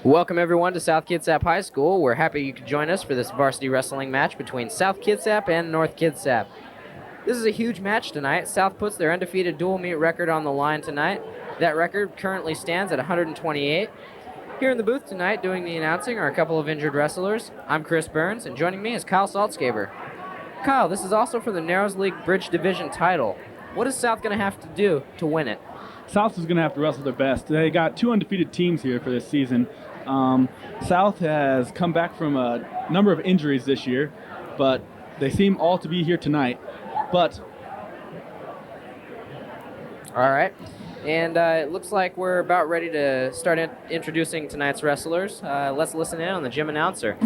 Welcome everyone to South Kitsap High School. We're happy you could join us for this varsity wrestling match between South Kitsap and North Kitsap. This is a huge match tonight. South puts their undefeated dual meet record on the line tonight. That record currently stands at 128. Here in the booth tonight doing the announcing are a couple of injured wrestlers. I'm Chris Burns, and joining me is Kyle Saltzgaber. Kyle, this is also for the Narrows League Bridge Division title. What is South going to have to do to win it? South is going to have to wrestle their best. They got two undefeated teams here for this season. South has come back from a number of injuries this year, but they seem all to be here tonight. All right. And it looks like we're about ready to start introducing tonight's wrestlers. Let's listen in on the gym announcer.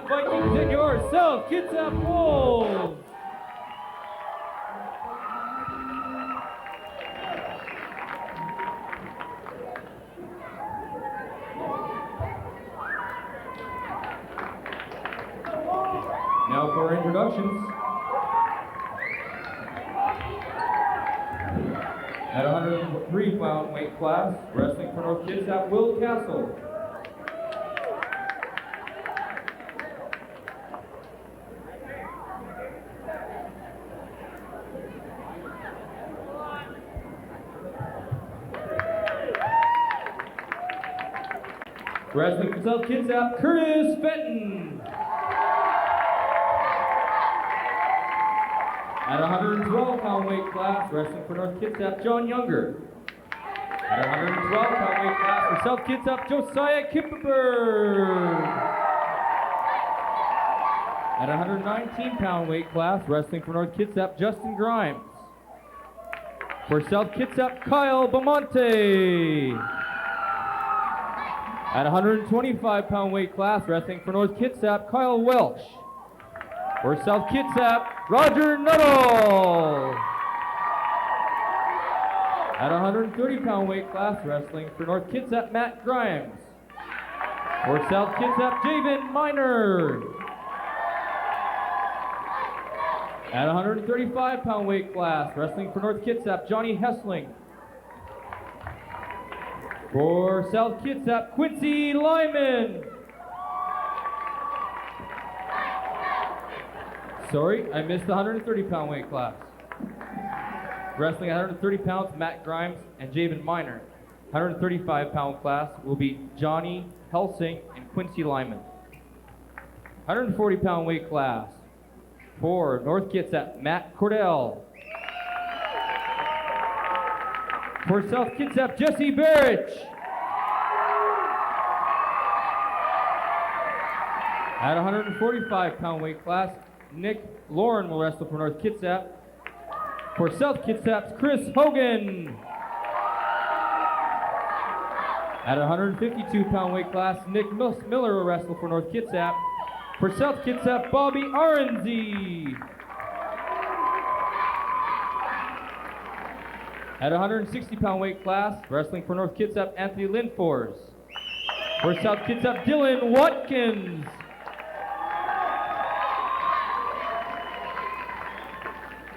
Vikings and your South Kitsap Wolves. Now for introductions. At 103-pound weight class, wrestling for North Kitsap, Will Castle. Wrestling for South Kitsap, Curtis Fenton. At 112-pound weight class, wrestling for North Kitsap, John Younger. At 112-pound weight class for South Kitsap, Josiah Kippenberg. At 119-pound weight class, wrestling for North Kitsap, Justin Grimes. For South Kitsap, Kyle Bamonte. At 125-pound weight class, wrestling for North Kitsap, Kyle Welch. For South Kitsap, Roger Nuttall. At 130-pound weight class, wrestling for North Kitsap, Matt Grimes. For South Kitsap, Javen Miner. At 135-pound weight class, wrestling for North Kitsap, Johnny Hessling. For South Kitsap, Quincy Lyman. Sorry, I missed the 130-pound weight class. Wrestling at 130 pounds, Matt Grimes and Javen Miner. 135-pound class will be Johnny Helsing and Quincy Lyman. 140-pound weight class for North Kitsap, Matt Cordell. For South Kitsap, Jesse Barrich. At 145-pound weight class, Nick Lauren will wrestle for North Kitsap. For South Kitsap's Chris Hogan. At 152-pound weight class, Nick Miller will wrestle for North Kitsap. For South Kitsap, Bobby Arenzi. At 160-pound weight class, wrestling for North Kitsap, Anthony Lindfors. For South Kitsap, Dylan Watkins.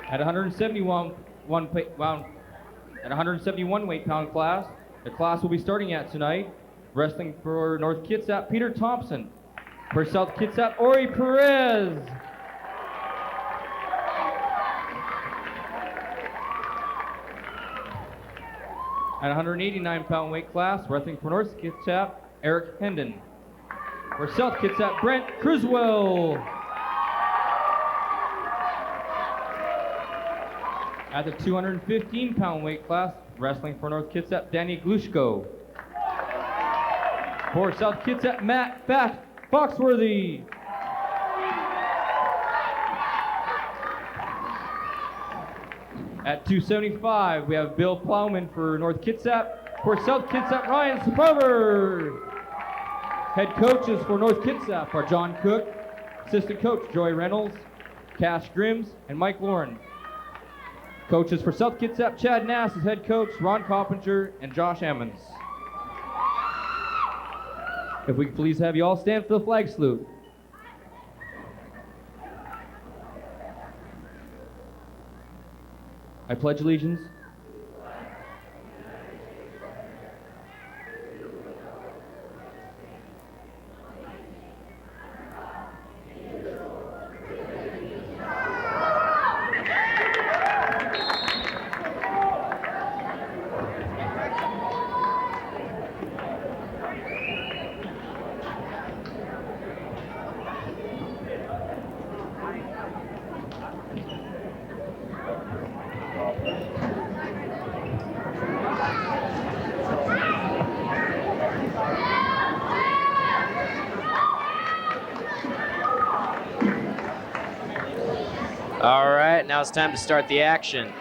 At 171 weight pound class, the class will be starting at tonight, wrestling for North Kitsap, Peter Thompson. For South Kitsap, Ori Perez. At 189-pound weight class, wrestling for North Kitsap, Eric Hendon. For South Kitsap, Brent Criswell. At the 215-pound weight class, wrestling for North Kitsap, Danny Glushko. For South Kitsap, Matt Fat Foxworthy. At 275, we have Bill Plowman for North Kitsap. For South Kitsap, Ryan Sprover. Head coaches for North Kitsap are John Cook, assistant coach Joy Reynolds, Cash Grims, and Mike Lauren. Coaches for South Kitsap, Chad Nass is head coach, Ron Coppinger, and Josh Ammons. If we could please have you all stand for the flag salute. I pledge allegiance All right, now it's time to start the action.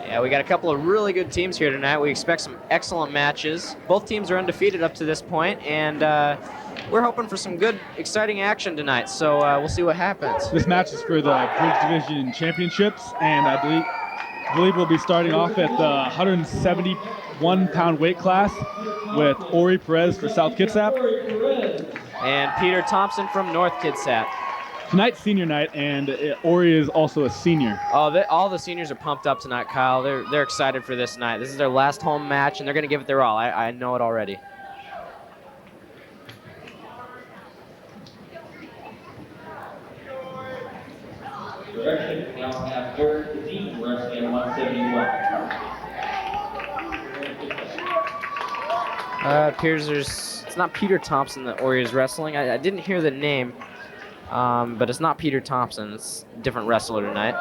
Yeah, we got a couple of really good teams here tonight. We expect some excellent matches. Both teams are undefeated up to this point, and we're hoping for some good, exciting action tonight. So we'll see what happens. This match is for the Bridge Division Championships, and I believe we'll be starting off at the 171-pound weight class with Ori Perez for South Kitsap. And Peter Thompson from North Kitsap. Tonight's senior night, and Ori is also a senior. Oh, all the seniors are pumped up tonight, Kyle. They're excited for this night. This is their last home match, and they're going to give it their all. I know it already. Direction now have Eric Dean wrestling at 171. Appears it's not Peter Thompson that Ori is wrestling. I didn't hear the name. But it's not Peter Thompson. It's a different wrestler tonight.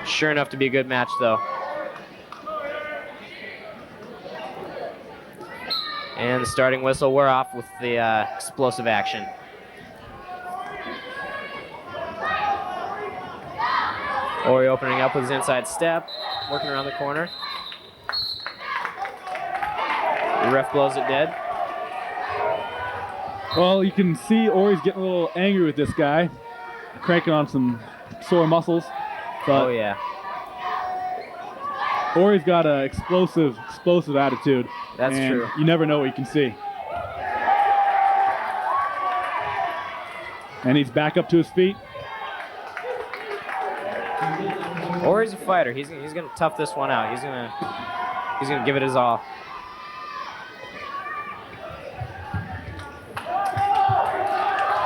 Sure enough to be a good match, though. And the starting whistle, we're off with the explosive action. Ori opening up with his inside step, working around the corner. The ref blows it dead. Well, you can see Ori's getting a little angry with this guy, cranking on some sore muscles. But oh, yeah. Ori's got an explosive attitude. That's true. You never know what you can see. And he's back up to his feet. Ori's a fighter. He's gonna tough this one out. He's gonna give it his all.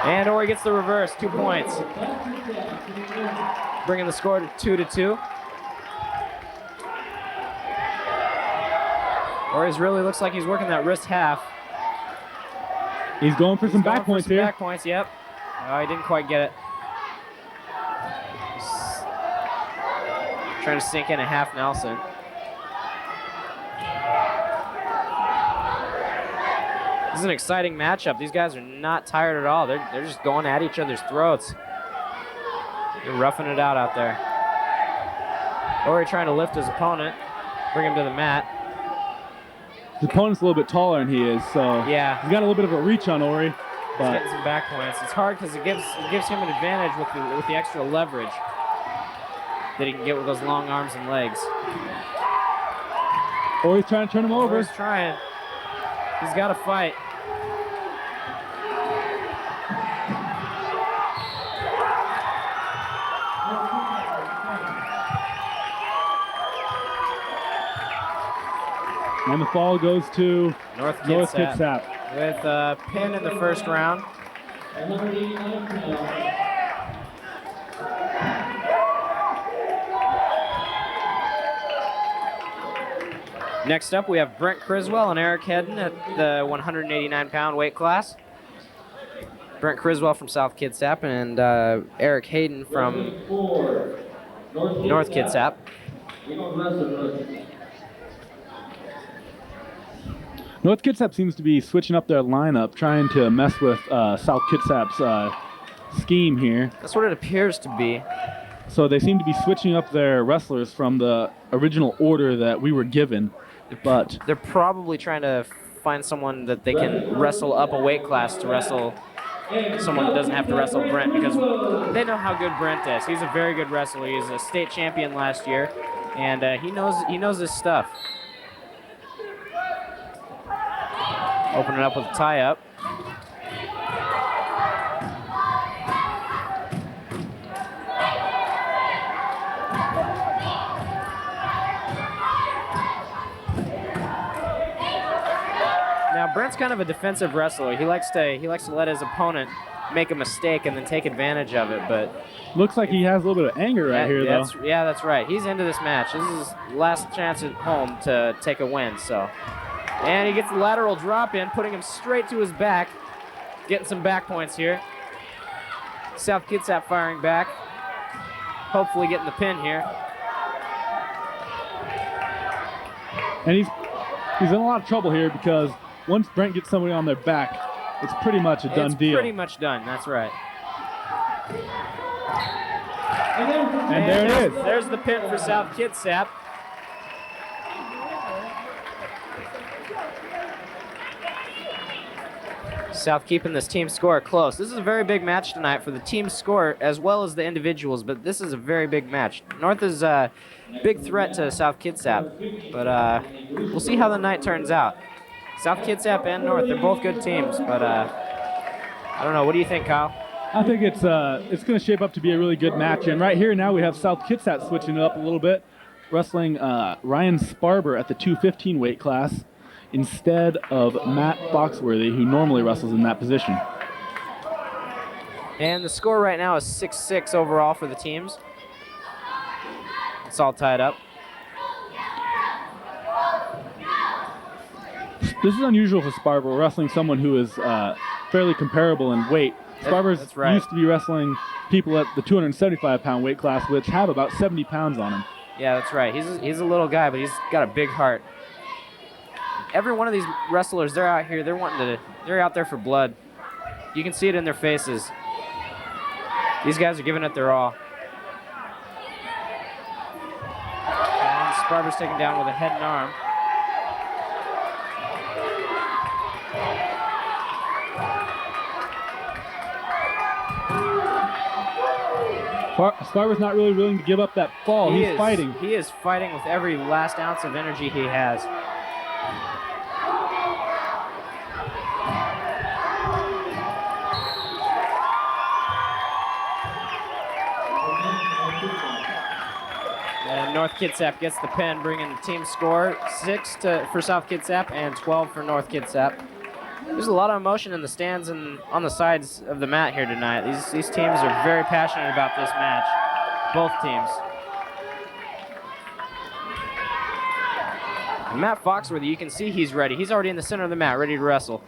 And Ori gets the reverse, 2 points. Bringing the score to 2-2. Ori's really looks like he's working that wrist half. He's going for some back points here. Back points, yep. Oh, he didn't quite get it. He's trying to sink in a half Nelson. This is an exciting matchup. These guys are not tired at all. They're just going at each other's throats. They're roughing it out there. Ori trying to lift his opponent, bring him to the mat. His opponent's a little bit taller than he is, so yeah, he's got a little bit of a reach on Ori. He's getting some back points. It's hard because it gives him an advantage with the extra leverage that he can get with those long arms and legs. Ori's trying to turn him over. Ori's trying. He's got to fight. And the fall goes to North Kitsap. With a pin in the first round. Next up, we have Brent Criswell and Eric Hedden at the 189-pound weight class. Brent Criswell from South Kitsap and Eric Hayden from North Kitsap. North Kitsap seems to be switching up their lineup, trying to mess with South Kitsap's scheme here. That's what it appears to be. So they seem to be switching up their wrestlers from the original order that we were given. But they're probably trying to find someone that they can wrestle up a weight class to wrestle someone that doesn't have to wrestle Brent, because they know how good Brent is. He's a very good wrestler. He was a state champion last year, and he knows his stuff. Open it up with a tie-up. Now Brent's kind of a defensive wrestler. He likes to let his opponent make a mistake and then take advantage of it. But looks like he has a little bit of anger right here, though. Yeah, that's right. He's into this match. This is his last chance at home to take a win. So, and he gets the lateral drop in, putting him straight to his back, getting some back points here. South Kitsap firing back, hopefully getting the pin here. And he's in a lot of trouble here because once Brent gets somebody on their back, it's pretty much a done deal. It's pretty much done, that's right. And there it is. There's the pin for South Kitsap. South keeping this team score close. This is a very big match tonight for the team score as well as the individuals, but this is a very big match. North is a big threat to South Kitsap, but we'll see how the night turns out. South Kitsap and North, they're both good teams, but I don't know. What do you think, Kyle? I think it's going to shape up to be a really good match. And right here now we have South Kitsap switching it up a little bit, wrestling Ryan Sparber at the 215 weight class instead of Matt Foxworthy, who normally wrestles in that position. And the score right now is 6-6 overall for the teams. It's all tied up. This is unusual for Sparber, wrestling someone who is fairly comparable in weight. Sparber's right. Used to be wrestling people at the 275-pound weight class, which have about 70 pounds on him. Yeah, that's right. He's a little guy, but he's got a big heart. Every one of these wrestlers, they're out here. They're out there for blood. You can see it in their faces. These guys are giving it their all. And Sparber's taken down with a head and arm. Sparber's not really willing to give up that fall. He's fighting. He is fighting with every last ounce of energy he has. And North Kitsap gets the pin, bringing the team score 6 for South Kitsap and 12 for North Kitsap. There's a lot of emotion in the stands and on the sides of the mat here tonight. These teams are very passionate about this match, both teams. And Matt Foxworthy, you can see he's ready. He's already in the center of the mat, ready to wrestle.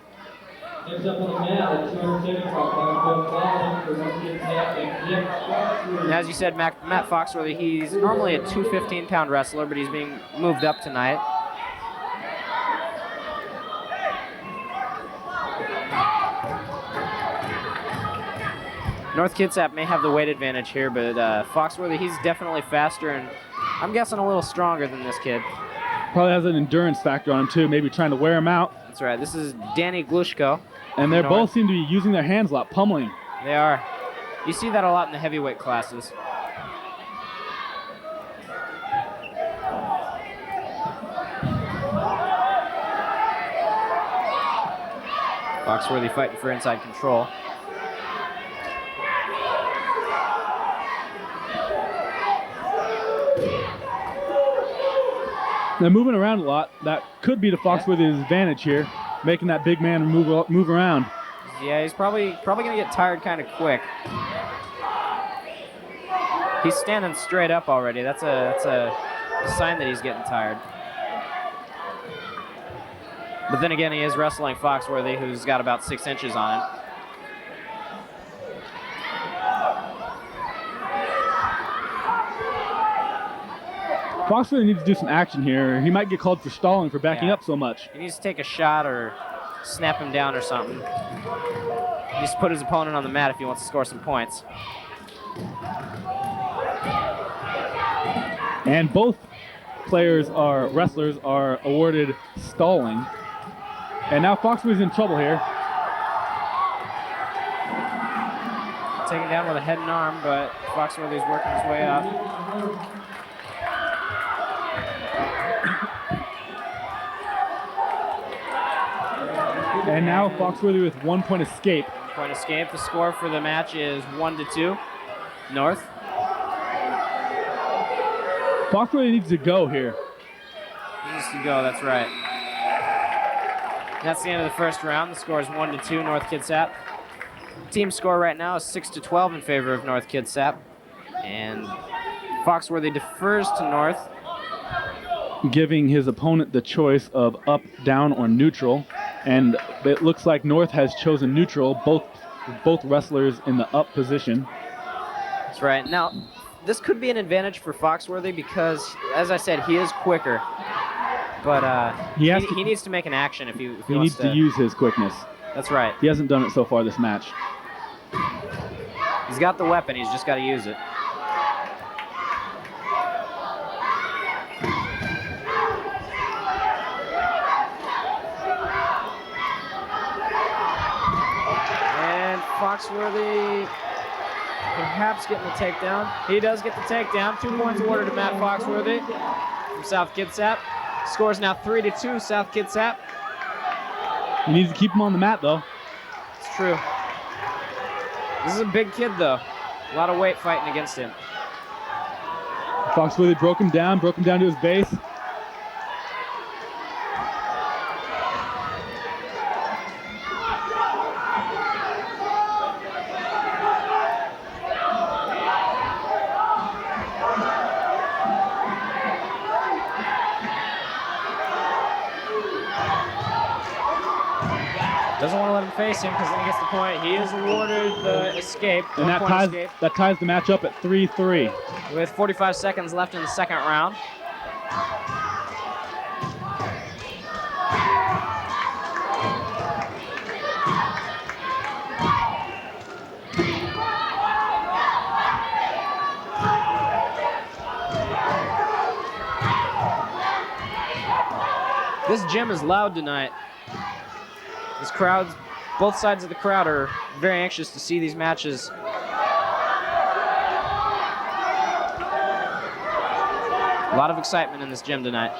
Next up on the mat at 275 And as you said, Matt Foxworthy, he's normally a 215-pound wrestler, but he's being moved up tonight. North Kitsap may have the weight advantage here, but Foxworthy, he's definitely faster and I'm guessing a little stronger than this kid. Probably has an endurance factor on him too, maybe trying to wear him out. That's right. This is Danny Glushko. And they both seem to be using their hands a lot, pummeling. They are. You see that a lot in the heavyweight classes. Foxworthy fighting for inside control. They're moving around a lot. That could be to Foxworthy's advantage here, making that big man move around. Yeah, he's probably going to get tired kind of quick. He's standing straight up already. That's a sign that he's getting tired. But then again, he is wrestling Foxworthy, who's got about 6 inches on him. Foxworthy needs to do some action here. He might get called for stalling for backing up so much. He needs to take a shot or snap him down or something. He needs to put his opponent on the mat if he wants to score some points. And both wrestlers are awarded stalling. And now Foxworthy's in trouble here. Taken down with a head and arm, but Foxworthy's working his way up. And now Foxworthy with 1 point escape. 1 point escape. The score for the match is 1-2. North. Foxworthy needs to go here. He needs to go, that's right. That's the end of the first round. The score is 1-2, North Kitsap. Team score right now is 6-12 in favor of North Kitsap. And Foxworthy defers to North, giving his opponent the choice of up, down, or neutral. And it looks like North has chosen neutral, both wrestlers in the up position. That's right. Now, this could be an advantage for Foxworthy because, as I said, he is quicker. But he needs to make an action if he needs to use his quickness. That's right. He hasn't done it so far this match. He's got the weapon. He's just got to use it. Foxworthy perhaps getting the takedown. He does get the takedown. 2 points awarded to Matt Foxworthy from South Kitsap. Score's now 3-2 South Kitsap. He needs to keep him on the mat, though. It's true. This is a big kid, though. A lot of weight fighting against him. Foxworthy broke him down to his base. Doesn't want to let him face him because then he gets the point. He is awarded the escape. And that ties the match up at 3-3. With 45 seconds left in the second round. This gym is loud tonight. This crowd, both sides of the crowd are very anxious to see these matches. A lot of excitement in this gym tonight.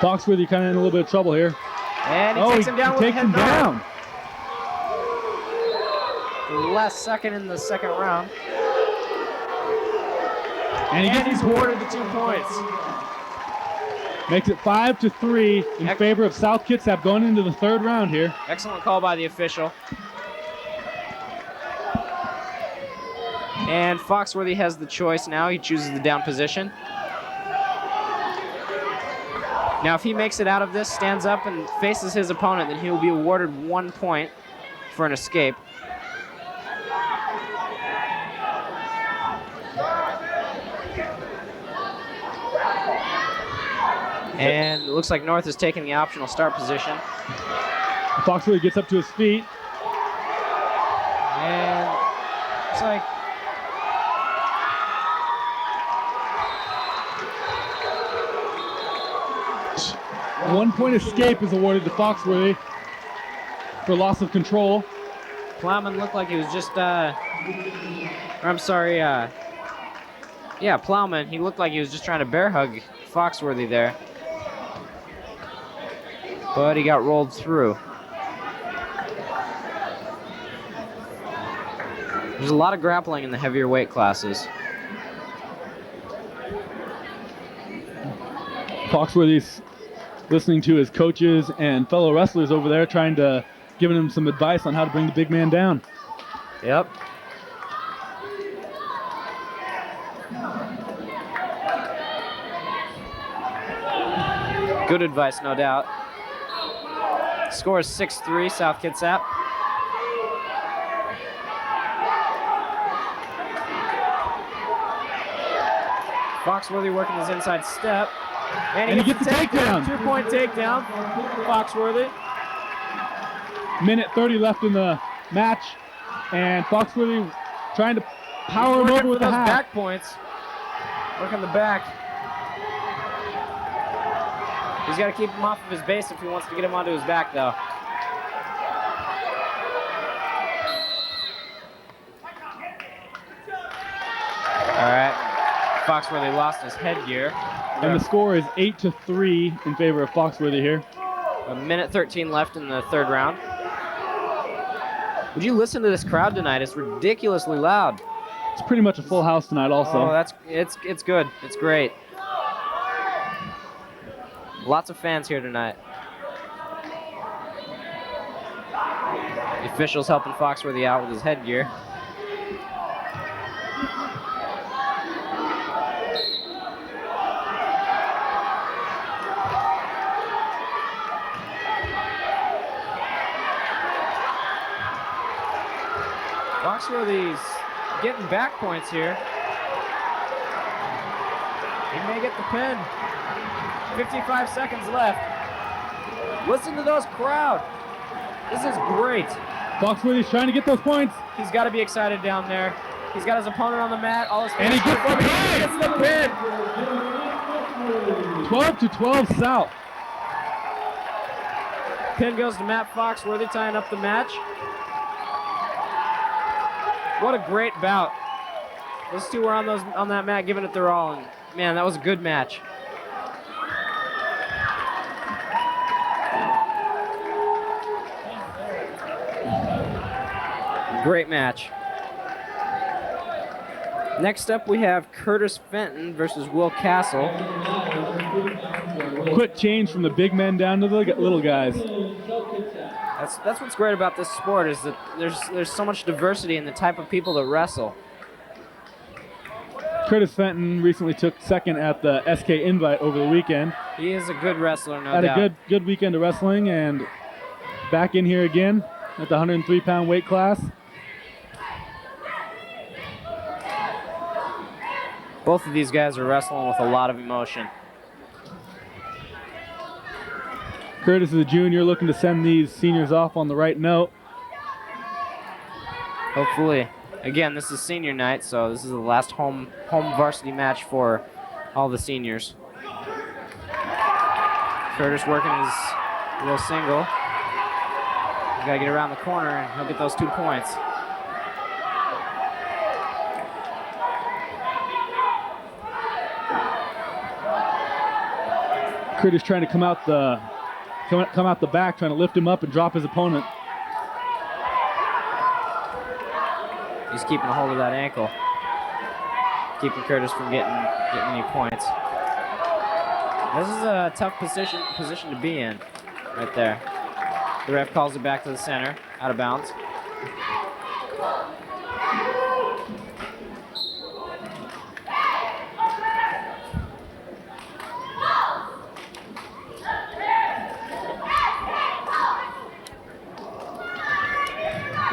Foxworthy kind of in a little bit of trouble here. And he takes him down with a head down. The last second in the second round. And he's awarded the 2 points. Makes it 5-3 in favor of South Kitsap going into the third round here. Excellent call by the official. And Foxworthy has the choice now. He chooses the down position. Now, if he makes it out of this, stands up and faces his opponent, then he will be awarded 1 point for an escape. And it looks like North is taking the optional start position. Foxworthy gets up to his feet. And it's like One-point escape is awarded to Foxworthy for loss of control. Plowman looked like he was just, yeah, Plowman, he looked like he was just trying to bear hug Foxworthy there. But he got rolled through. There's a lot of grappling in the heavier weight classes. Foxworthy's listening to his coaches and fellow wrestlers over there, giving him some advice on how to bring the big man down. Yep. Good advice, no doubt. Score is 6-3, South Kitsap. Foxworthy working his inside step. And he gets the takedown. 2-point takedown. Foxworthy. Minute 30 left in the match. And Foxworthy trying to power him over with the those half. back points. Working the back. He's got to keep him off of his base if he wants to get him onto his back, though. All right. Foxworthy lost his headgear. And the score is 8-3 in favor of Foxworthy here. A minute 13 left in the third round. Would you listen to this crowd tonight? It's ridiculously loud. It's pretty much a full house tonight also. Oh, it's good. It's great. Lots of fans here tonight. The officials helping Foxworthy out with his headgear. Foxworthy's getting back points here. He may get the pin. 55 seconds left. Listen to those crowd. This is great. Foxworthy's trying to get those points. He's got to be excited down there. He's got his opponent on the mat. All his And he gets the pin. He gets the pin. 12-12 South. Pin goes to Matt Foxworthy, tying up the match. What a great bout. Those two were on that mat giving it their all, and man, that was a good match. Great match. Next up, we have Curtis Fenton versus Will Castle. Quick change from the big men down to the little guys. That's what's great about this sport, is that there's so much diversity in the type of people that wrestle. Curtis Fenton recently took second at the SK Invite over the weekend. He is a good wrestler, no Had doubt. a good weekend of wrestling, and back in here again at the 103-pound weight class. Both of these guys are wrestling with a lot of emotion. Curtis is a junior, looking to send these seniors off on the right note. Hopefully. Again, this is senior night, so this is the last home varsity match for all the seniors. Curtis working his little single. He's got to get around the corner, and he'll get those 2 points. Curtis trying to come out the back, trying to lift him up and drop his opponent. He's keeping a hold of that ankle, keeping Curtis from getting any points. This is a tough position to be in, right there. The ref calls it back to the center, out of bounds.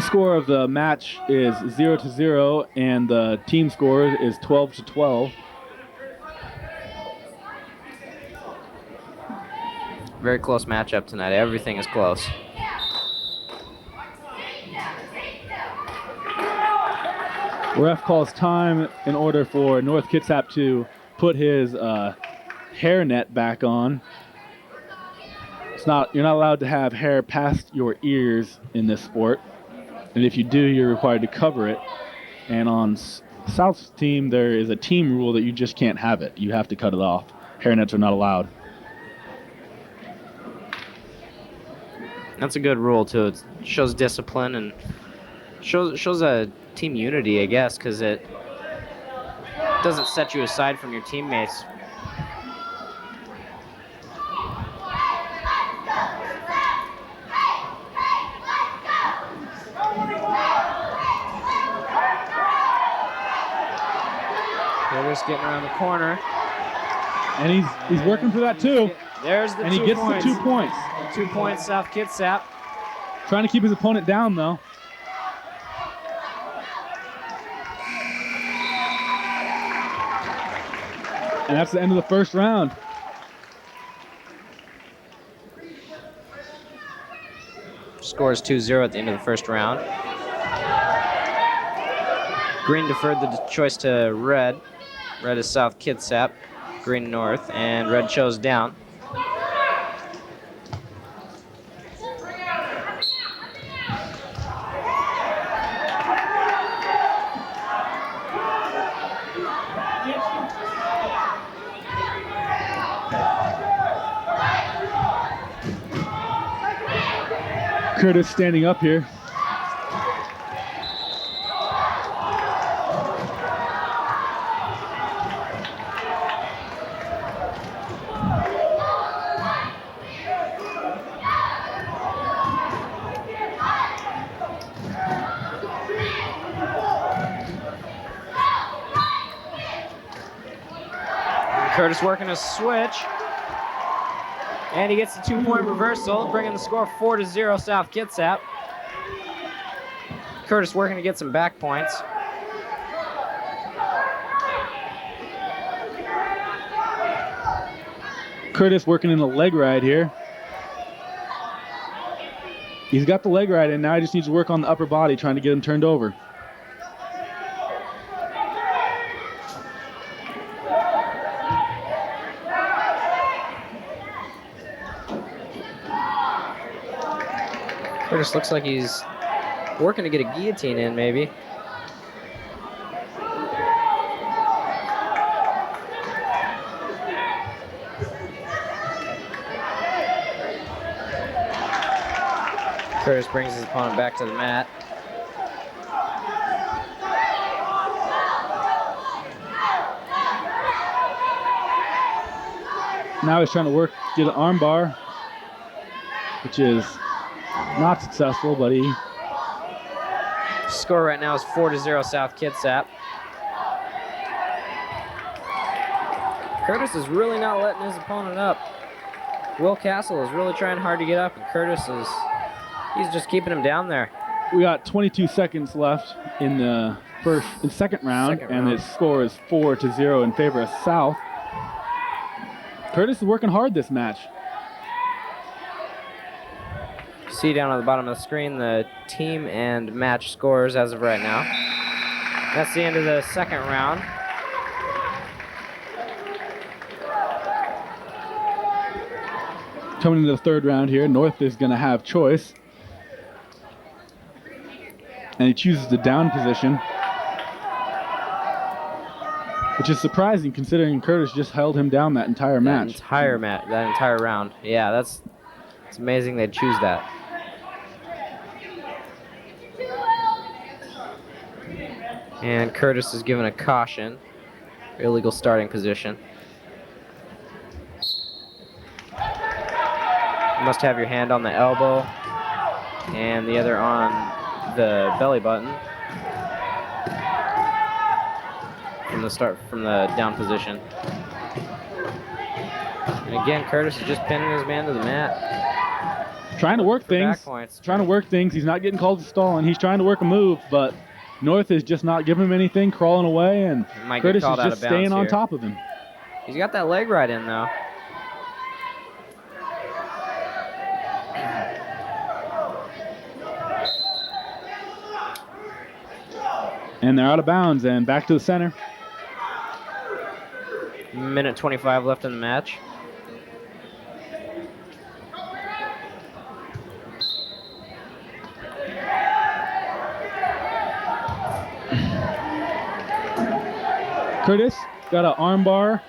Score of the match is 0-0, and the team score is 12-12. Very close matchup tonight. Everything is close. Ref calls time in order for North Kitsap to put his hairnet back on. You're not allowed to have hair past your ears in this sport, and if you do, you're required to cover it. And on South's team, there is a team rule that you just can't have it. You have to cut it off. Hairnets are not allowed. That's a good rule too. It shows discipline and shows a team unity, I guess, because it doesn't set you aside from your teammates. They're just getting around the corner. And he's working for that too. There's the 2 points. And he gets the 2 points. 2 points, South Kitsap. Trying to keep his opponent down though. And that's the end of the first round. Score is 2-0 at the end of the first round. Green deferred the choice to red. Red is South Kitsap, green north, and red chose down. Curtis standing up here. Curtis working a switch. And he gets the 2-point reversal, bringing the score 4-0 South Kitsap. Curtis working to get some back points. Curtis working in the leg ride here. He's got the leg ride in, now he just needs to work on the upper body, trying to get him turned over. Curtis looks like he's working to get a guillotine in, maybe. Curtis brings his opponent back to the mat. Now he's trying to get an arm bar, which is not successful, but he... Score right now is 4-0 South Kitsap. Curtis is really not letting his opponent up. Will Castle is really trying hard to get up, and he's just keeping him down there. We got 22 seconds left in the second round, and the score is 4-0 in favor of South. Curtis is working hard this match. See down on the bottom of the screen the team and match scores as of right now. That's the end of the second round. Coming into the third round here, North is going to have choice. And he chooses the down position, which is surprising considering Curtis just held him down that entire match. That entire round. Yeah, it's amazing they'd choose that. And Curtis is given a caution, illegal starting position. You must have your hand on the elbow and the other on the belly button from the down position. And again, Curtis is just pinning his man to the mat. Trying to work things. He's not getting called to stall, and he's trying to work a move, but North is just not giving him anything, crawling away, and Curtis is just staying on top of him. He's got that leg right in, though. And they're out of bounds and back to the center. Minute 25 left in the match. Curtis got an arm bar,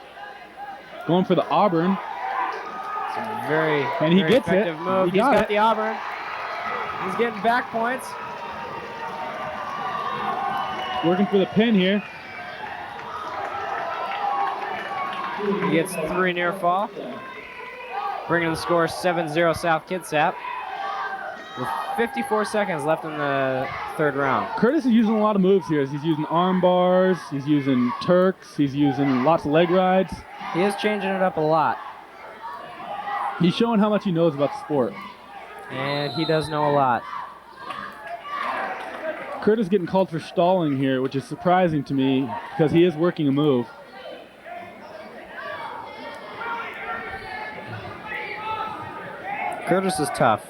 going for the Auburn. It's a very, and he very gets effective it. move. He's got it. the Auburn. He's getting back points. Working for the pin here. He gets 3 near fall, bringing the score 7-0 South Kitsap. With 54 seconds left in the 3rd round. Curtis is using a lot of moves here. He's using arm bars, he's using Turks, he's using lots of leg rides. He is changing it up a lot. He's showing how much he knows about the sport. And he does know a lot. Curtis getting called for stalling here, which is surprising to me because he is working a move. Curtis is tough.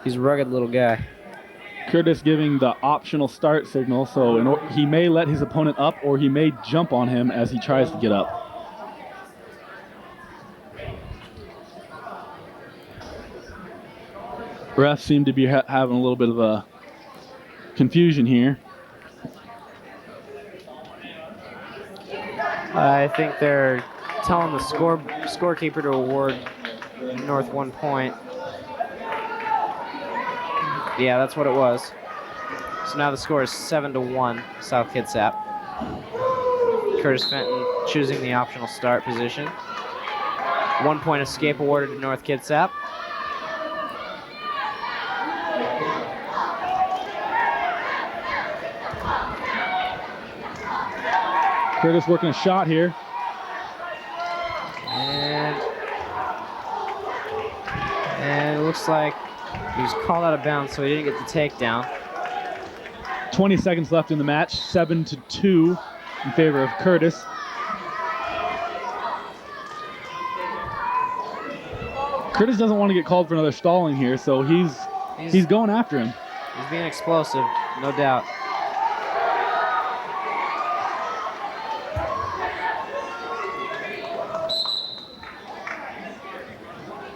He's a rugged little guy. Curtis giving the optional start signal, so he may let his opponent up or he may jump on him as he tries to get up. Refs seem to be having a little bit of a confusion here. I think they're telling the scorekeeper to award North 1 point. Yeah, that's what it was. So now the score is 7-1 South Kitsap. Curtis Fenton choosing the optional start position. 1 point escape awarded to North Kitsap. Curtis working a shot here. And it looks like he was called out of bounds, so he didn't get the takedown. 20 seconds left in the match, 7-2 in favor of Curtis. Curtis doesn't want to get called for another stalling here, so he's going after him. He's being explosive, no doubt.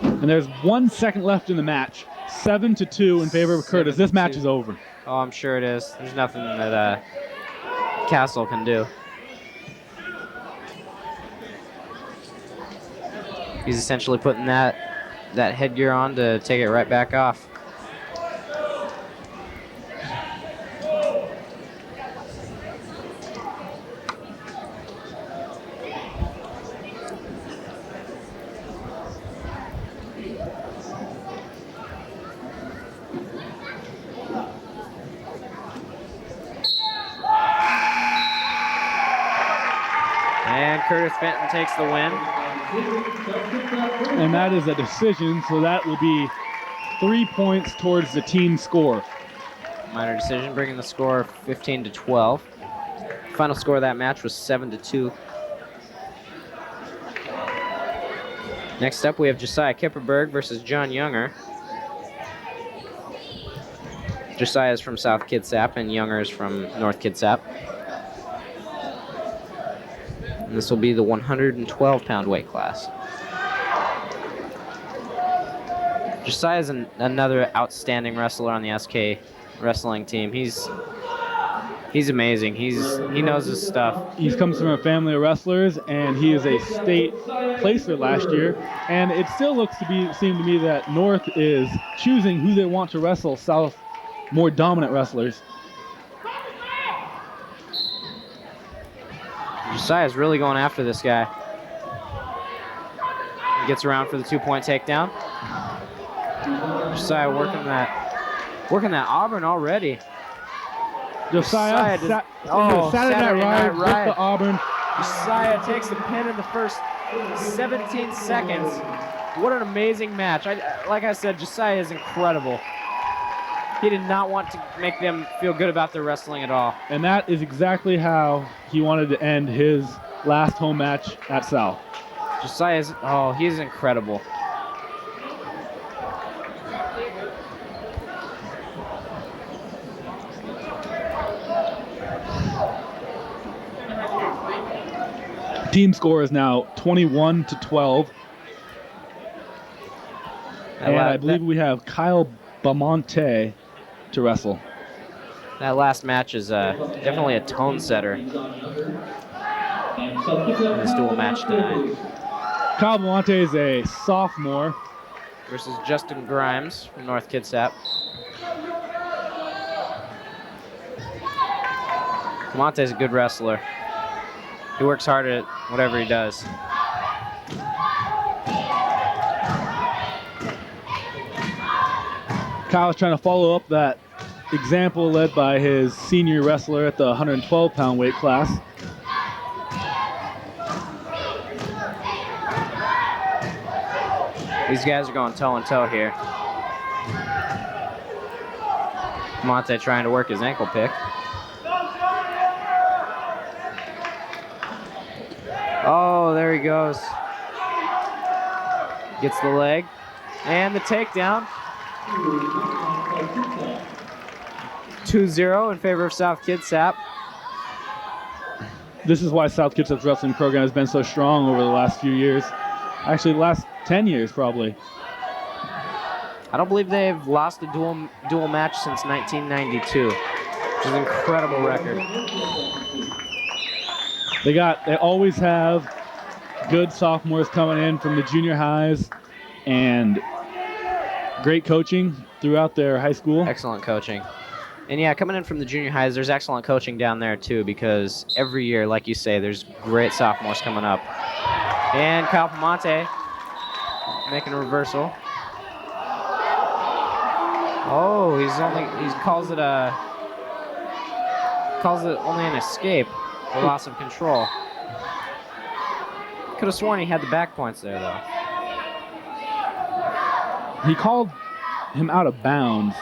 And there's 1 second left in the match. 7-2 in favor of Curtis. This match is over. Oh, I'm sure it is. There's nothing that Castle can do. He's essentially putting that headgear on to take it right back off. And Curtis Fenton takes the win. And that is a decision, so that will be 3 points towards the team score. Minor decision, bringing the score 15-12. Final score of that match was 7-2. Next up, we have Josiah Kipperberg versus John Younger. Josiah is from South Kitsap, and Younger is from North Kitsap. And this will be the 112-pound weight class. Josiah is another outstanding wrestler on the SK wrestling team. He's amazing. He knows his stuff. He comes from a family of wrestlers, and he is a state placer last year. And it still looks to seem to me that North is choosing who they want to wrestle. South, more dominant wrestlers. Josiah's really going after this guy. He gets around for the 2-point takedown. Josiah working that Auburn already. Josiah Saturday Night Riot with the Auburn. Josiah takes the pin in the first 17 seconds. What an amazing match. Like I said, Josiah is incredible. He did not want to make them feel good about their wrestling at all. And that is exactly how he wanted to end his last home match at South. Josiah's, he's incredible. Team score is now 21-12. And I believe we have Kyle Bamonte to wrestle. That last match is definitely a tone setter in this dual match tonight. Kyle Bamonte is a sophomore. Versus Justin Grimes from North Kitsap. Bamonte's a good wrestler. He works hard at whatever he does. Kyle's trying to follow up that example led by his senior wrestler at the 112-pound weight class. These guys are going toe-and-toe here. Bamonte trying to work his ankle pick. Oh, there he goes. Gets the leg. And the takedown. 2-0 in favor of South Kitsap. This is why South Kitsap's wrestling program has been so strong over the last few years. Actually, the last 10 years, probably. I don't believe they've lost a dual match since 1992. Which is an incredible record. They always have good sophomores coming in from the junior highs and great coaching throughout their high school. Excellent coaching. And yeah, coming in from the junior highs, there's excellent coaching down there too, because every year, like you say, there's great sophomores coming up. And Kyle Bamonte making a reversal. Oh, he calls it only an escape, a loss of control. Could have sworn he had the back points there though. He called him out of bounds,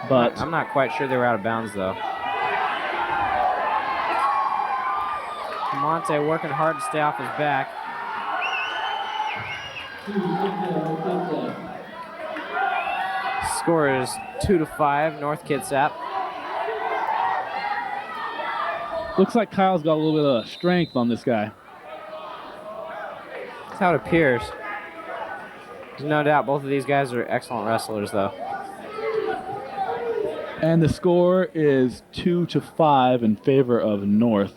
but I'm not quite sure they were out of bounds though. Bamonte working hard to stay off his back. Score is 2-5, North Kitsap. looks like Kyle's got a little bit of strength on this guy. That's how it appears. There's no doubt both of these guys are excellent wrestlers though. And the score is 2-5 in favor of North.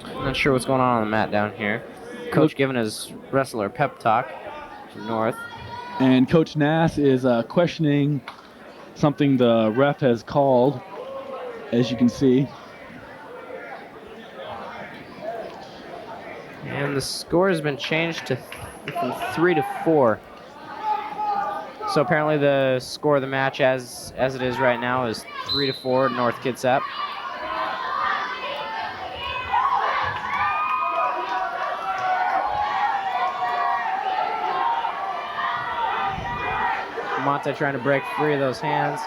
Not sure what's going on the mat down here. Coach giving his wrestler pep talk to North. And Coach Nass is questioning something the ref has called, as you can see. And the score has been changed to from 3-4. So apparently the score of the match as it is right now is 3-4 North Kitsap. Monte trying to break free of those hands.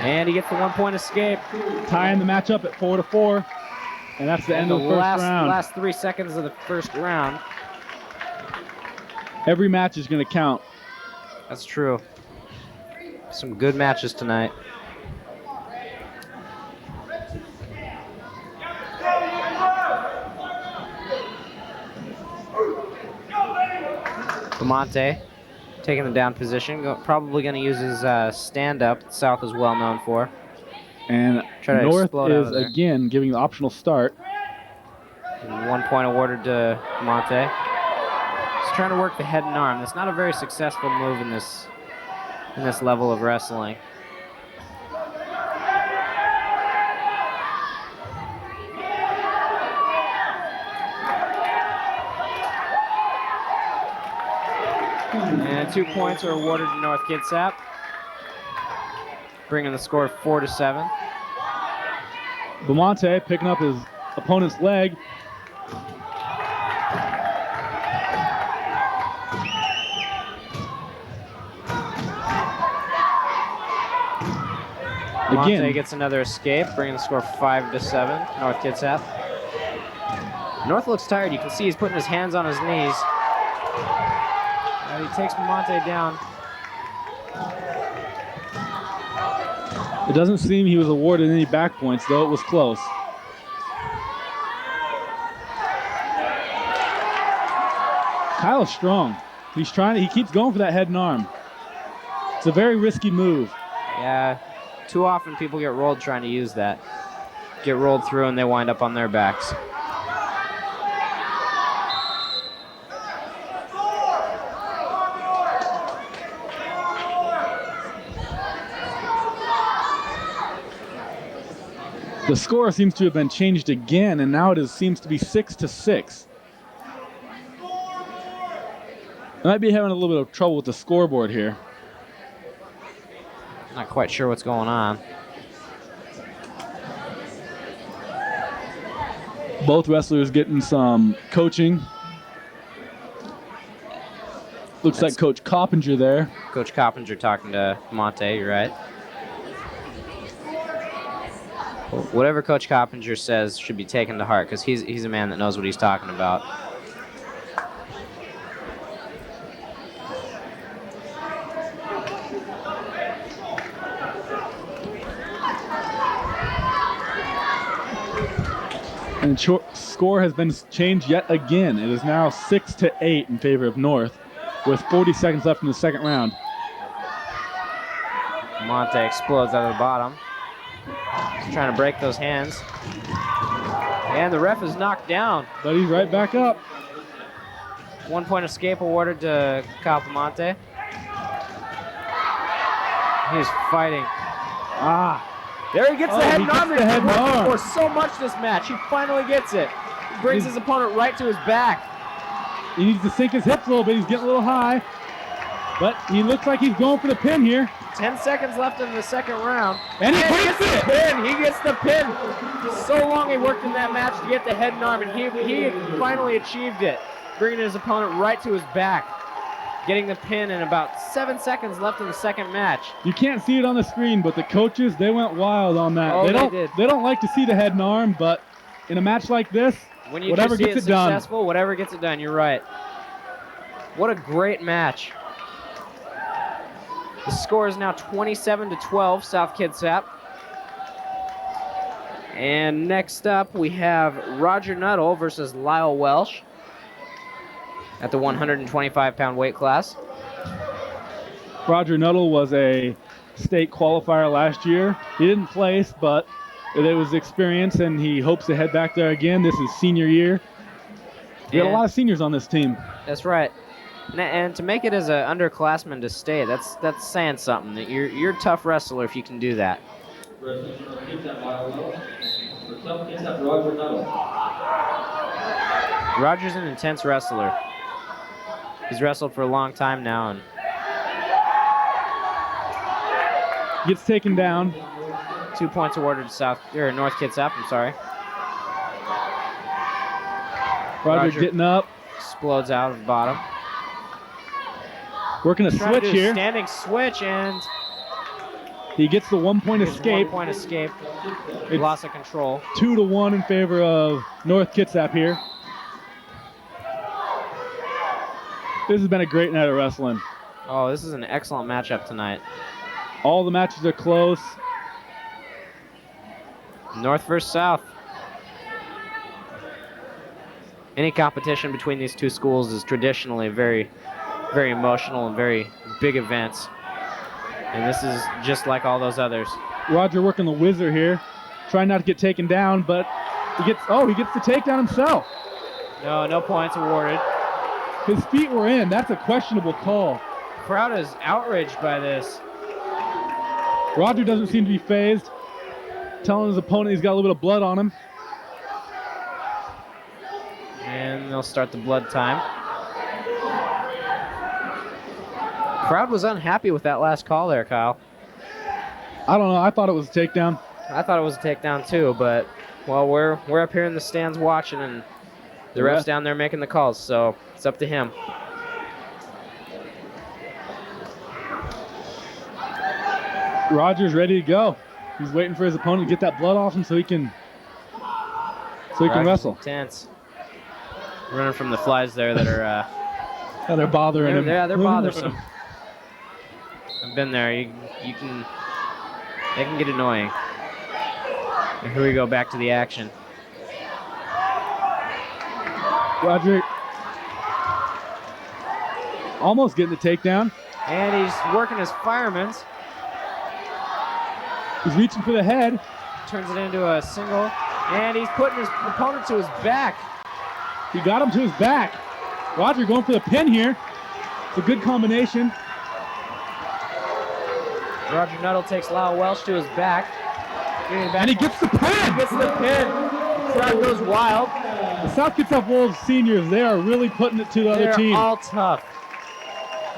And he gets the 1-point escape. Tying the match up at 4-4. And that's the end of the first round. Last 3 seconds of the first round. Every match is going to count. That's true. Some good matches tonight. Bamonte taking the down position. Probably going to use his stand-up that South is well known for. And North is again giving the optional start. 1 point awarded to Bamonte. He's trying to work the head and arm. That's not a very successful move in this level of wrestling. And 2 points are awarded to North Kitsap, bringing the score 4-7. Bamonte picking up his opponent's leg. Bamonte gets another escape, bringing the score 5-7, North Kitsap. North looks tired. You can see he's putting his hands on his knees. He takes Bamonte down. It doesn't seem he was awarded any back points, though it was close. Kyle's strong. He keeps going for that head and arm. It's a very risky move. Yeah, too often people get rolled trying to use that. Get rolled through and they wind up on their backs. The score seems to have been changed again, and now seems to be 6-6. I might be having a little bit of trouble with the scoreboard here. Not quite sure what's going on. Both wrestlers getting some coaching. Looks like Coach Coppinger there. Coach Coppinger talking to Monte, you're right. Whatever Coach Coppinger says should be taken to heart, because he's a man that knows what he's talking about. And the score has been changed yet again. It is now 6-8 in favor of North, with 40 seconds left in the second round. Monte explodes out of the bottom. He's trying to break those hands. And the ref is knocked down. But he's right back up. 1 point escape awarded to Capamonte. He's fighting. There he gets the head and arm. He's been working for so much this match. He finally gets it. He brings his opponent right to his back. He needs to sink his hips a little bit. He's getting a little high. But he looks like he's going for the pin here. 10 seconds left in the second round. And he gets the pin. He gets the pin. So long he worked in that match to get the head and arm, and he finally achieved it, bringing his opponent right to his back, getting the pin in about 7 seconds left in the second match. You can't see it on the screen, but the coaches, they went wild on that. Oh, they did. They don't like to see the head and arm, but in a match like this, when you whatever gets it done. Successful, whatever gets it done, you're right. What a great match. The score is now 27-12, South Kitsap. And next up, we have Roger Nuttall versus Lyle Welsh at the 125-pound weight class. Roger Nuttall was a state qualifier last year. He didn't place, but it was experience, and he hopes to head back there again. This is senior year. We got a lot of seniors on this team. That's right. And to make it as an underclassman to stay, that's saying something. That you're a tough wrestler if you can do that. Roger's an intense wrestler. He's wrestled for a long time now, and gets taken down. 2 points awarded to North Kitsap. I'm sorry. Roger getting up. Explodes out of the bottom. Working a switch here. Standing switch, and he gets the 1 point escape. 1 point escape. Loss of control. 2-1 in favor of North Kitsap here. This has been a great night of wrestling. Oh, this is an excellent matchup tonight. All the matches are close. North versus South. Any competition between these two schools is traditionally very, very emotional and very big events. And this is just like all those others. Roger working the whizzer here, trying not to get taken down, but he gets the takedown himself. No points awarded. His feet were in. That's a questionable call. Crowd is outraged by this. Roger doesn't seem to be phased, telling his opponent he's got a little bit of blood on him. And they'll start the blood time. Crowd was unhappy with that last call there, Kyle. I don't know. I thought it was a takedown. I thought it was a takedown too, but well, we're up here in the stands watching, and the ref's down there making the calls, so it's up to him. Roger's ready to go. He's waiting for his opponent to get that blood off him so he can wrestle. Intense. Running from the flies there that are they're bothering him. Yeah, they're bothersome. I've been there. You can They can get annoying. And here we go, back to the action. Roger almost getting the takedown. And he's working his fireman's. He's reaching for the head. Turns it into a single. And he's putting his opponent to his back. He got him to his back. Roger going for the pin here. It's a good combination. Roger Nuttall takes Lyle Welsh to his back. And he gets the pin! He gets the pin. Crowd goes wild. The South Kitsap Wolves seniors, they are really putting it to the other team. They're all tough.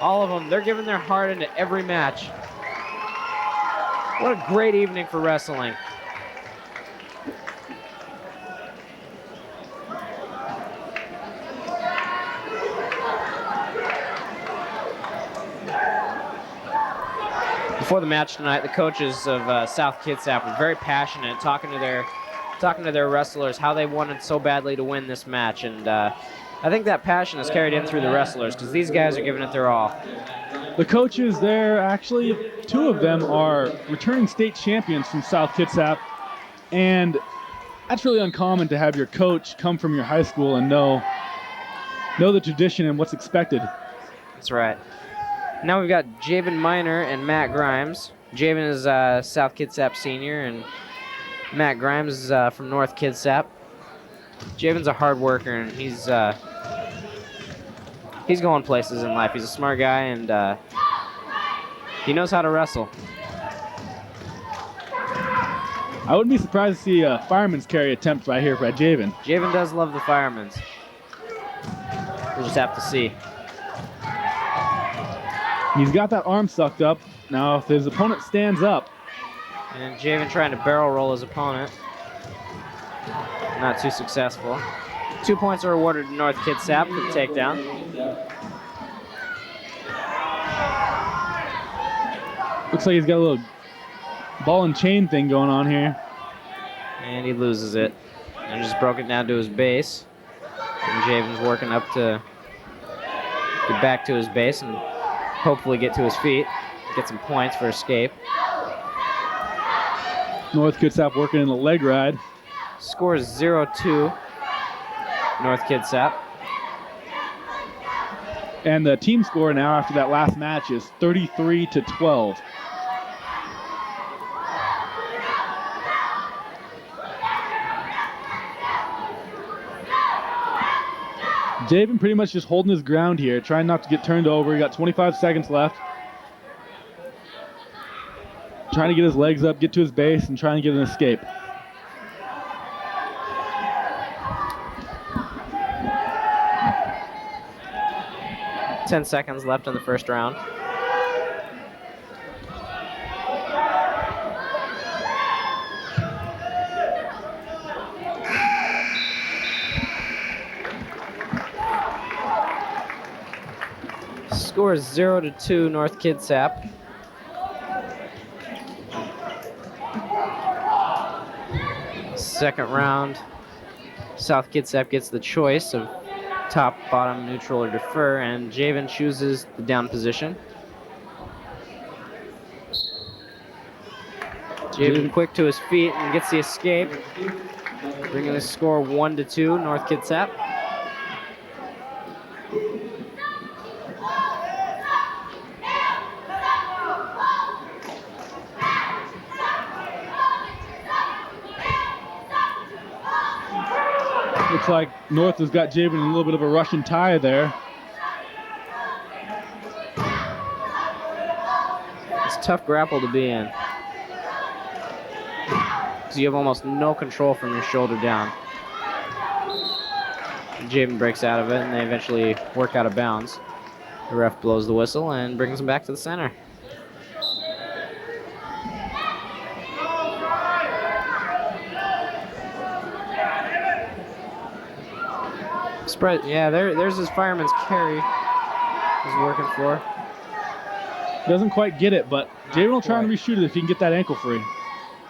All of them. They're giving their heart into every match. What a great evening for wrestling. Before the match tonight, the coaches of South Kitsap were very passionate, talking to their wrestlers how they wanted so badly to win this match, and I think that passion is carried in through the wrestlers because these guys are giving it their all. The coaches there, actually, two of them are returning state champions from South Kitsap, and that's really uncommon to have your coach come from your high school and know the tradition and what's expected. That's right. Now we've got Javen Miner and Matt Grimes. Javen is a South Kitsap senior, and Matt Grimes is from North Kitsap. Javen's a hard worker, and he's going places in life. He's a smart guy, and he knows how to wrestle. I wouldn't be surprised to see a fireman's carry attempt right here by Javen. Javen does love the firemen's. We'll just have to see. He's got that arm sucked up. Now, if his opponent stands up. And Javen trying to barrel roll his opponent. Not too successful. 2 points are awarded to North Kitsap for the takedown. Looks like he's got a little ball and chain thing going on here. And he loses it. And just broke it down to his base. And Javen's working up to get back to his base and hopefully get to his feet, get some points for escape. North Kitsap working in the leg ride. Score is 0-2, North Kitsap. And the team score now after that last match is 33-12. Javen pretty much just holding his ground here, trying not to get turned over. He got 25 seconds left. Trying to get his legs up, get to his base, and trying to get an escape. Ten seconds left in the first round. Score is 0-2, North Kitsap. Second round, South Kitsap gets the choice of top, bottom, neutral, or defer, and Javen chooses the down position. Javen quick to his feet and gets the escape, bringing the score 1-2, North Kitsap. Looks like North has got Javen in a little bit of a Russian tie there. It's a tough grapple to be in, because you have almost no control from your shoulder down. Javen breaks out of it, and they eventually work out of bounds. The ref blows the whistle and brings him back to the center. Spread, yeah, there's his fireman's carry he's working for. Doesn't quite get it, but Javen will try and reshoot it if he can get that ankle free.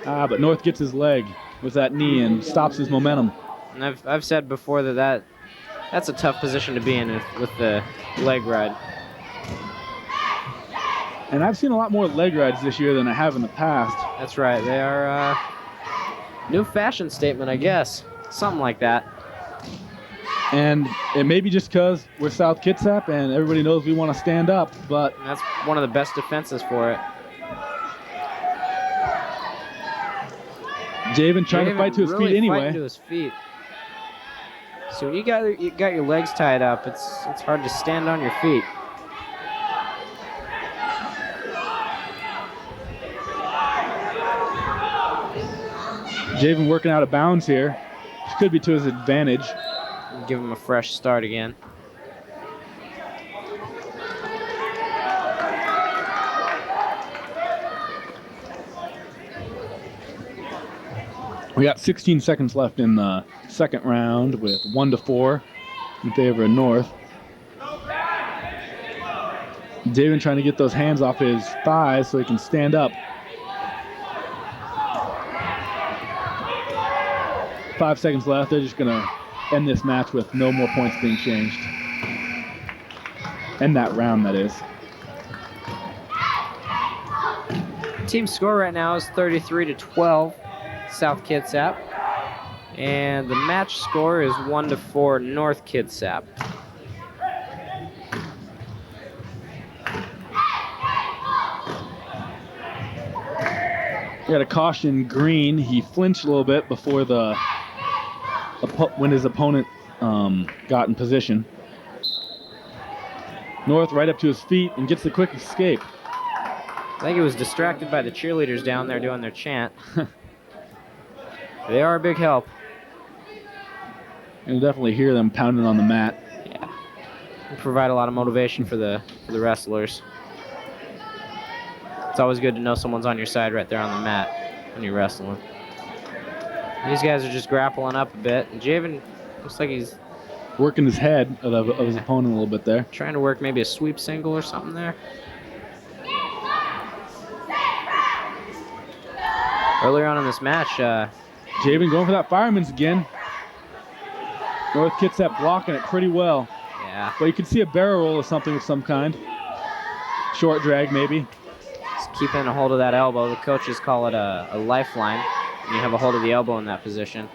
But North gets his leg with that knee and stops his momentum. And I've said before that's a tough position to be in with the leg ride. And I've seen a lot more leg rides this year than I have in the past. That's right. They are new fashion statement, I guess. Something like that. And it may be just because we're South Kitsap and everybody knows we want to stand up, but That's one of the best defenses for it. Javen trying to fight to his really feet anyway. fighting to his feet. So when you got your legs tied up, it's hard to stand on your feet. Javen working out of bounds here, which could be to his advantage. Give him a fresh start again. We got 16 seconds left in the second round with 1-4 in favor of North. Javen trying to get those hands off his thighs so he can stand up. 5 seconds left. They're just gonna end this match with no more points being changed. End that round, that is. Team score right now is 33-12, South Kitsap. And the match score is 1-4, North Kitsap. We got a caution green. He flinched a little bit before when his opponent got in position. North right up to his feet and gets the quick escape. I think he was distracted by the cheerleaders down there doing their chant. They are a big help. You'll definitely hear them pounding on the mat. Yeah. They provide a lot of motivation for the wrestlers. It's always good to know someone's on your side right there on the mat when you're wrestling. These guys are just grappling up a bit. And Javen looks like he's working his head of his opponent a little bit there. Trying to work maybe a sweep single or something there. Earlier on in this match, Javen going for that fireman's again. North Kitsap blocking it pretty well. Yeah. But you can see a barrel roll or something of some kind. Short drag maybe. Just keeping a hold of that elbow. The coaches call it a lifeline. And you have a hold of the elbow in that position.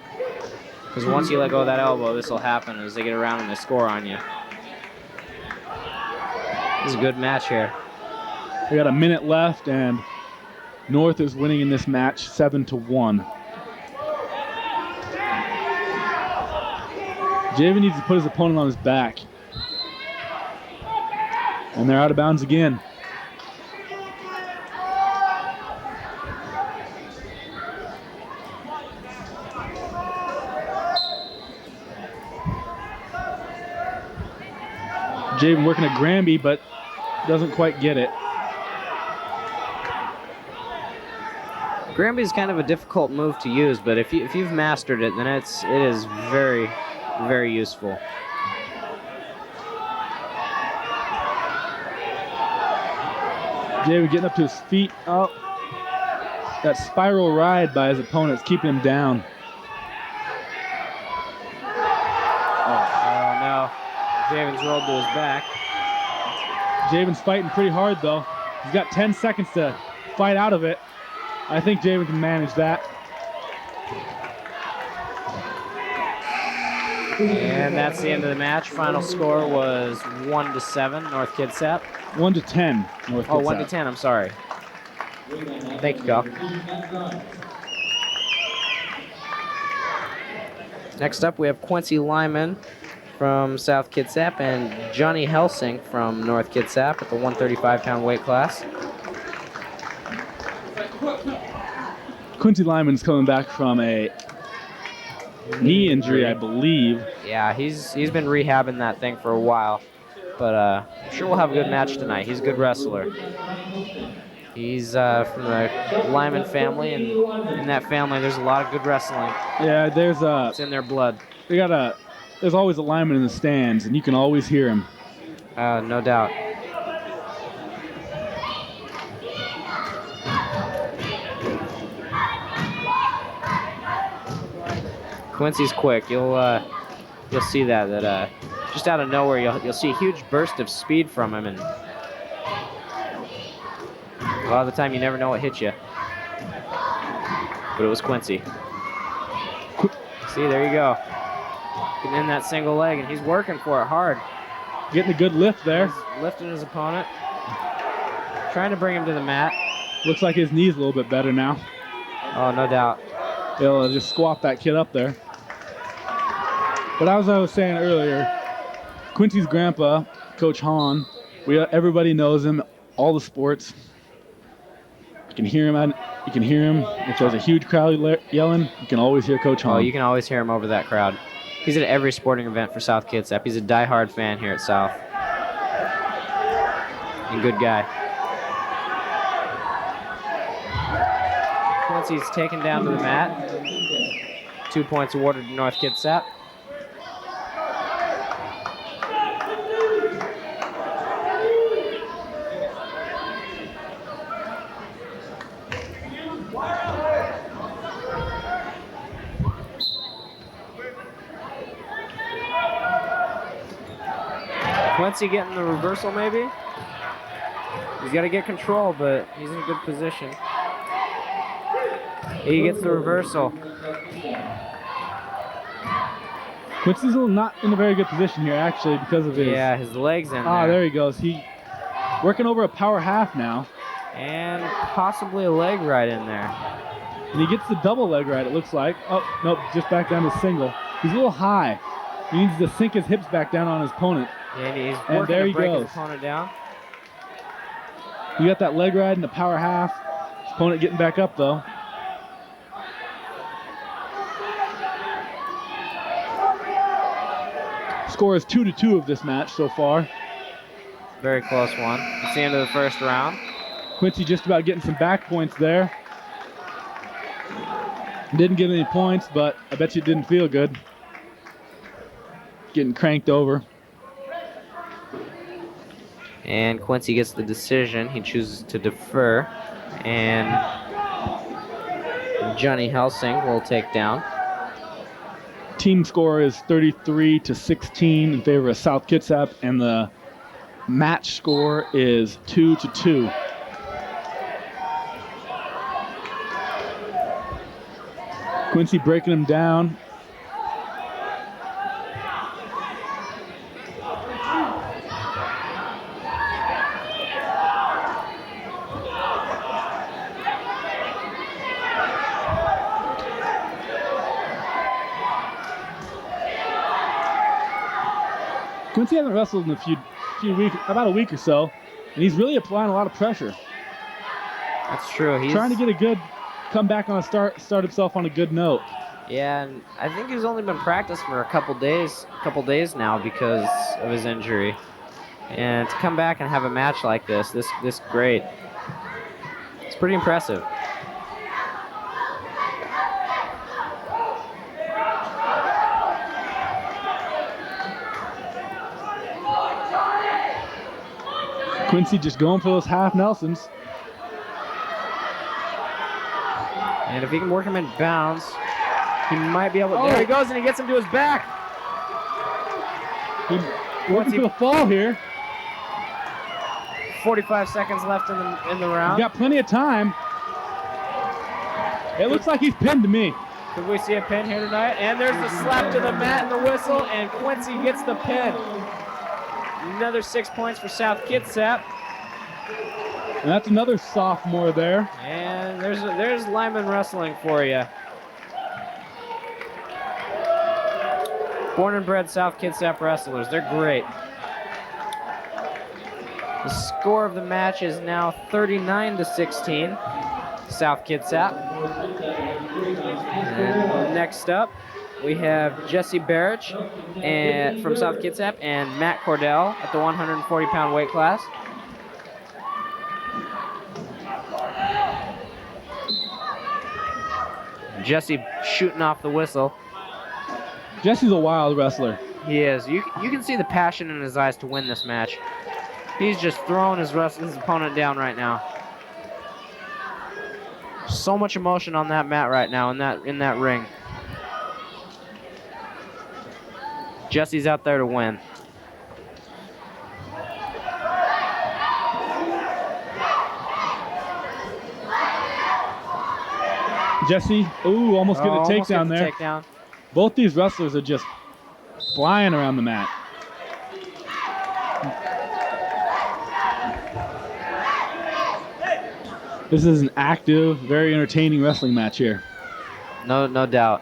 Because once you let go of that elbow, this will happen as they get around and they score on you. This is a good match here. We got a minute left and North is winning in this match 7-1. Javen needs to put his opponent on his back. And they're out of bounds again. Javen working at Granby, but doesn't quite get it. Granby's kind of a difficult move to use, but if you've mastered it, then it is very, very useful. Javen getting up to his feet. Oh, that spiral ride by his opponent is keeping him down. Oh no, Javen's rolled to his back. Javen's fighting pretty hard though. He's got 10 seconds to fight out of it. I think Javen can manage that. And that's the end of the match. Final score was 1-7, North Kitsap. 1-10, North Kitsap. Oh, 1-10, I'm sorry. Thank you, Kyle. Next up, we have Quincy Lyman from South Kitsap and Johnny Helsing from North Kitsap at the 135-pound weight class. Quincy Lyman's coming back from a knee injury, I believe. Yeah, he's been rehabbing that thing for a while. But I'm sure we'll have a good match tonight. He's a good wrestler. He's from the Lyman family, and in that family, there's a lot of good wrestling. Yeah, it's in their blood. There's always a Lyman in the stands, and you can always hear him. No doubt. Quincy's quick. You'll see that just out of nowhere you'll see a huge burst of speed from him, and A lot of the time, you never know what hits you. But it was Quincy. See, there you go. Getting in that single leg, and he's working for it hard. Getting a good lift there. He's lifting his opponent. Trying to bring him to the mat. Looks like his knee's a little bit better now. Oh, no doubt. He'll just squat that kid up there. But as I was saying earlier, Quincy's grandpa, Coach Hahn, everybody knows him, all the sports. You can hear him. If there's a huge crowd yelling, you can always hear Coach Hahn. Oh, you can always hear him over that crowd. He's at every sporting event for South Kitsap. He's a diehard fan here at South. And good guy. Quincy's taken down to the mat. 2 points awarded to North Kitsap. Quincy getting the reversal maybe? He's got to get control, but he's in a good position. He gets the reversal. Quincy's not in a very good position here, actually, because of his... Yeah, his leg's in there. Ah, there he goes. He working over a power half now. And possibly a leg right in there. And he gets the double leg right, it looks like. Oh, nope, just back down to single. He's a little high. He needs to sink his hips back down on his opponent. And he's working to break his opponent down. You got that leg ride and the power half. His opponent getting back up, though. Score is 2-2 of this match so far. Very close one. It's the end of the first round. Quincy just about getting some back points there. Didn't get any points, but I bet you it didn't feel good. Getting cranked over. And Quincy gets the decision. He chooses to defer. And Johnny Helsing will take down. Team score is 33-16 in favor of South Kitsap, and the match score is 2-2. Quincy breaking him down. Quincy hasn't wrestled in a few weeks, about a week or so, and he's really applying a lot of pressure. That's true. He's trying to get a good comeback on a start himself on a good note. Yeah, and I think he's only been practicing for a couple days now because of his injury. And to come back and have a match like this great. It's pretty impressive. Quincy just going for those half Nelsons. And if he can work him in bounds, he might be able to. Oh, there he goes, and he gets him to his back. He's working for the fall here. 45 seconds left in the round. He's got plenty of time. It looks like he's pinned to me. Could we see a pin here tonight? And there's the slap to the mat and the whistle, and Quincy gets the pin. Another 6 points for South Kitsap. And that's another sophomore there. And there's Lyman Wrestling for you. Born and bred South Kitsap wrestlers. They're great. The score of the match is now 39-16. South Kitsap. And next up, we have Jesse Barrich from South Kitsap and Matt Cordell at the 140-pound weight class. Jesse shooting off the whistle. Jesse's a wild wrestler. He is. You can see the passion in his eyes to win this match. He's just throwing his opponent down right now. So much emotion on that mat right now in that ring. Jesse's out there to win. Jesse, ooh, almost get a Almost takedown gets a there. Takedown. Both these wrestlers are just flying around the mat. This is an active, very entertaining wrestling match here. No doubt.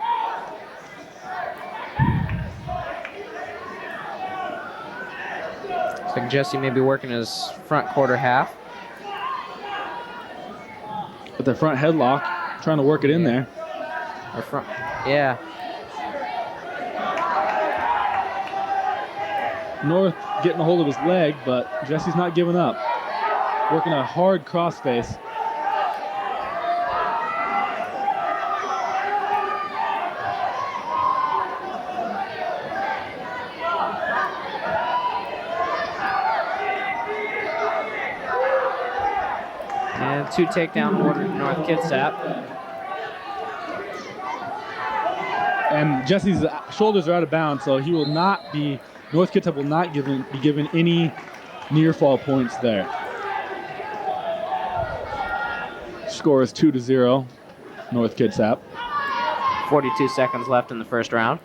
Looks like Jesse may be working his front quarter half. With the front headlock, trying to work it in there. Or front, yeah. North getting a hold of his leg, but Jesse's not giving up. Working a hard crossface. And 2 takedown ordered North Kitsap. And Jesse's shoulders are out of bounds, so he will not be, North Kitsap will not be given any near fall points there. Score is 2-0, North Kitsap. 42 seconds left in the first round.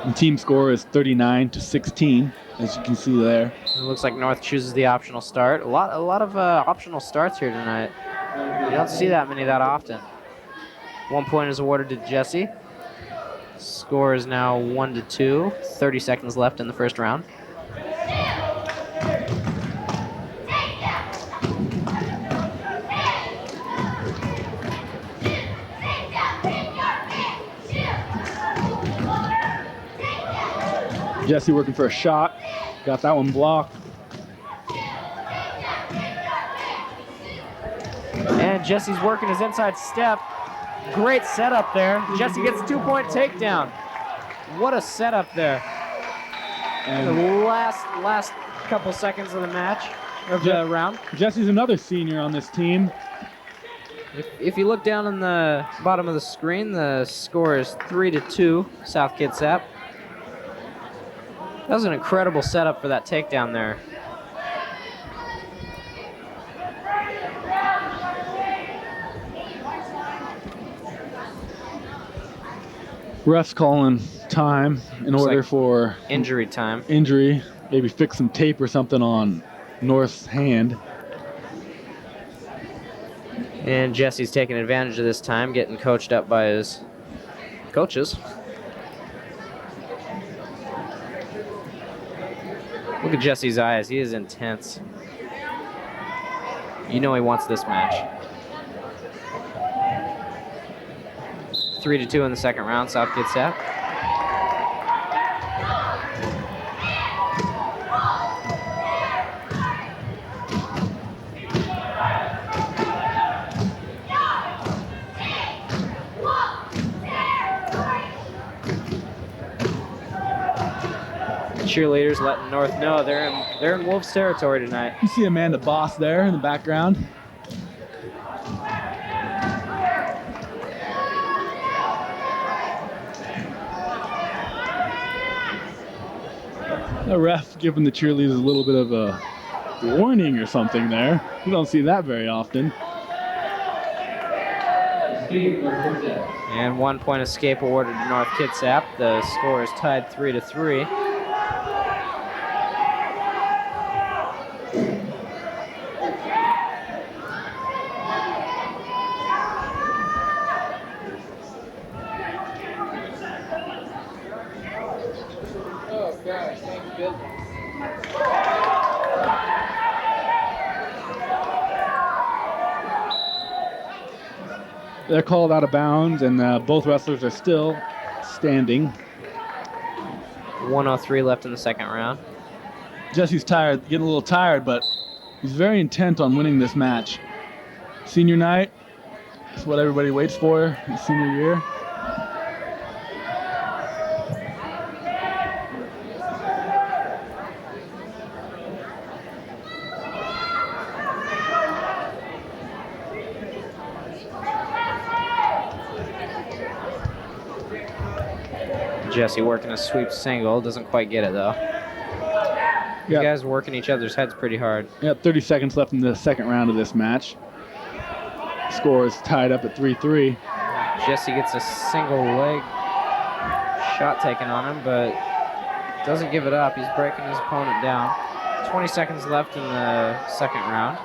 And team score is 39-16, as you can see there. It looks like North chooses the optional start. A lot of optional starts here tonight. You don't see that many that often. 1 point is awarded to Jesse. Score is now 1-2. 30 seconds left in the first round. Jesse working for a shot. Got that one blocked. And Jesse's working his inside step. Great setup there. Jesse gets a 2-point takedown. What a setup there. And The last couple seconds of the match, of the round. Jesse's another senior on this team. If you look down on the bottom of the screen, the score is 3-2, South Kitsap. That was an incredible setup for that takedown there. Ref's calling time in Looks order like for injury time. injury. Maybe fix some tape or something on North's hand. And Jesse's taking advantage of this time, getting coached up by his coaches. Look at Jesse's eyes. He is intense. You know he wants this match. 3-2 in the second round, South Kitsap. Cheerleaders letting North know they're in Wolves territory tonight. You see Amanda Boss there in the background. The ref giving the cheerleaders a little bit of a warning or something there. You don't see that very often. And 1 point escape awarded to North Kitsap. The score is tied 3-3. They're called out of bounds, and both wrestlers are still standing. 1:03 left in the second round. Jesse's tired, getting a little tired, but he's very intent on winning this match. Senior night, that's what everybody waits for in senior year. Jesse working a sweep single, doesn't quite get it though. You guys are working each other's heads pretty hard. Yeah, 30 seconds left in the second round of this match. Score is tied up at 3-3. Jesse gets a single leg shot taken on him, but doesn't give it up. He's breaking his opponent down. 20 seconds left in the second round.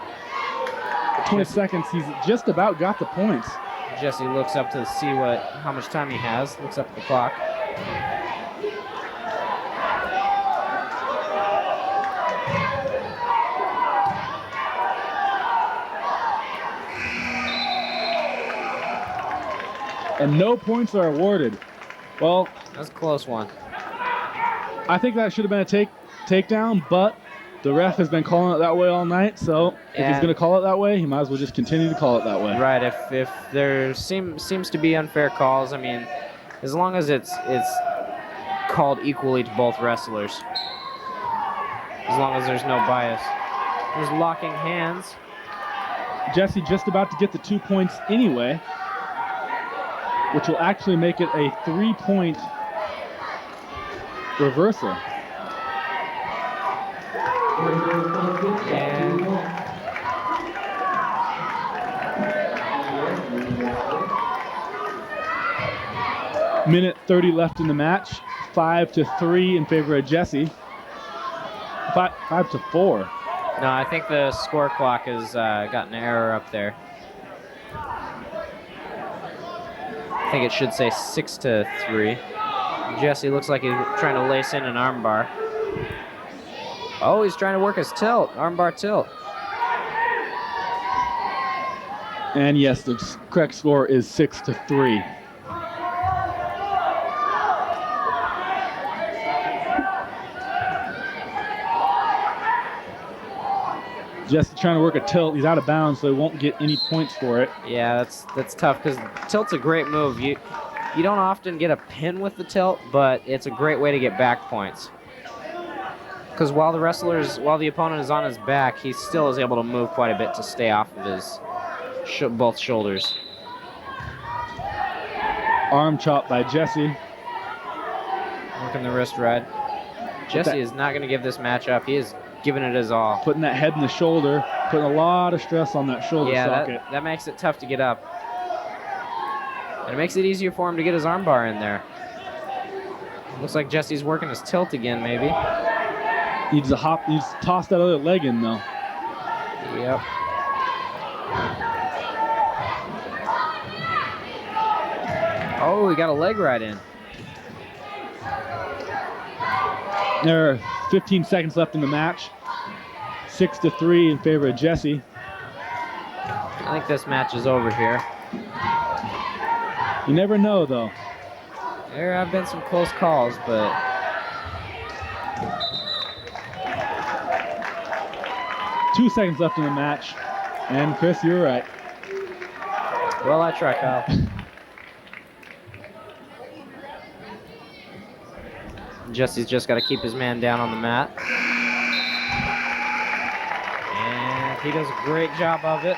20 seconds, he's just about got the points. Jesse looks up to see how much time he has, looks up at the clock. And no points are awarded. Well, that's a close one. I think that should have been a takedown, but the ref has been calling it that way all night, so if he's going to call it that way, he might as well just continue to call it that way. Right, if there seems to be unfair calls, I mean, as long as it's called equally to both wrestlers, as long as there's no bias. There's locking hands. Jesse just about to get the 2 points anyway, which will actually make it a 3-point reversal. And minute 30 left in the match. 5-3 in favor of Jesse. 5-4. No, I think the score clock has got an error up there. I think it should say 6-3. Jesse looks like he's trying to lace in an armbar. Oh, he's trying to work his tilt, armbar tilt. And yes, the correct score is 6-3. Jesse trying to work a tilt. He's out of bounds, so he won't get any points for it. Yeah, that's tough because tilt's a great move. You don't often get a pin with the tilt, but it's a great way to get back points. Because while the opponent is on his back, he still is able to move quite a bit to stay off of his both shoulders. Arm chop by Jesse. Working the wrist ride. Jesse is not going to give this match up. He is giving it his all. Putting that head in the shoulder, putting a lot of stress on that shoulder socket. Yeah, that makes it tough to get up. And it makes it easier for him to get his armbar in there. Looks like Jesse's working his tilt again, maybe. Needs to toss that other leg in, though. Yep. Oh, he got a leg right in. There are 15 seconds left in the match. 6-3 in favor of Jesse. I think this match is over here. You never know, though. There have been some close calls, but... Two seconds left in the match. And Chris, you were right. Well, I try, Kyle. Jesse's just got to keep his man down on the mat. And he does a great job of it.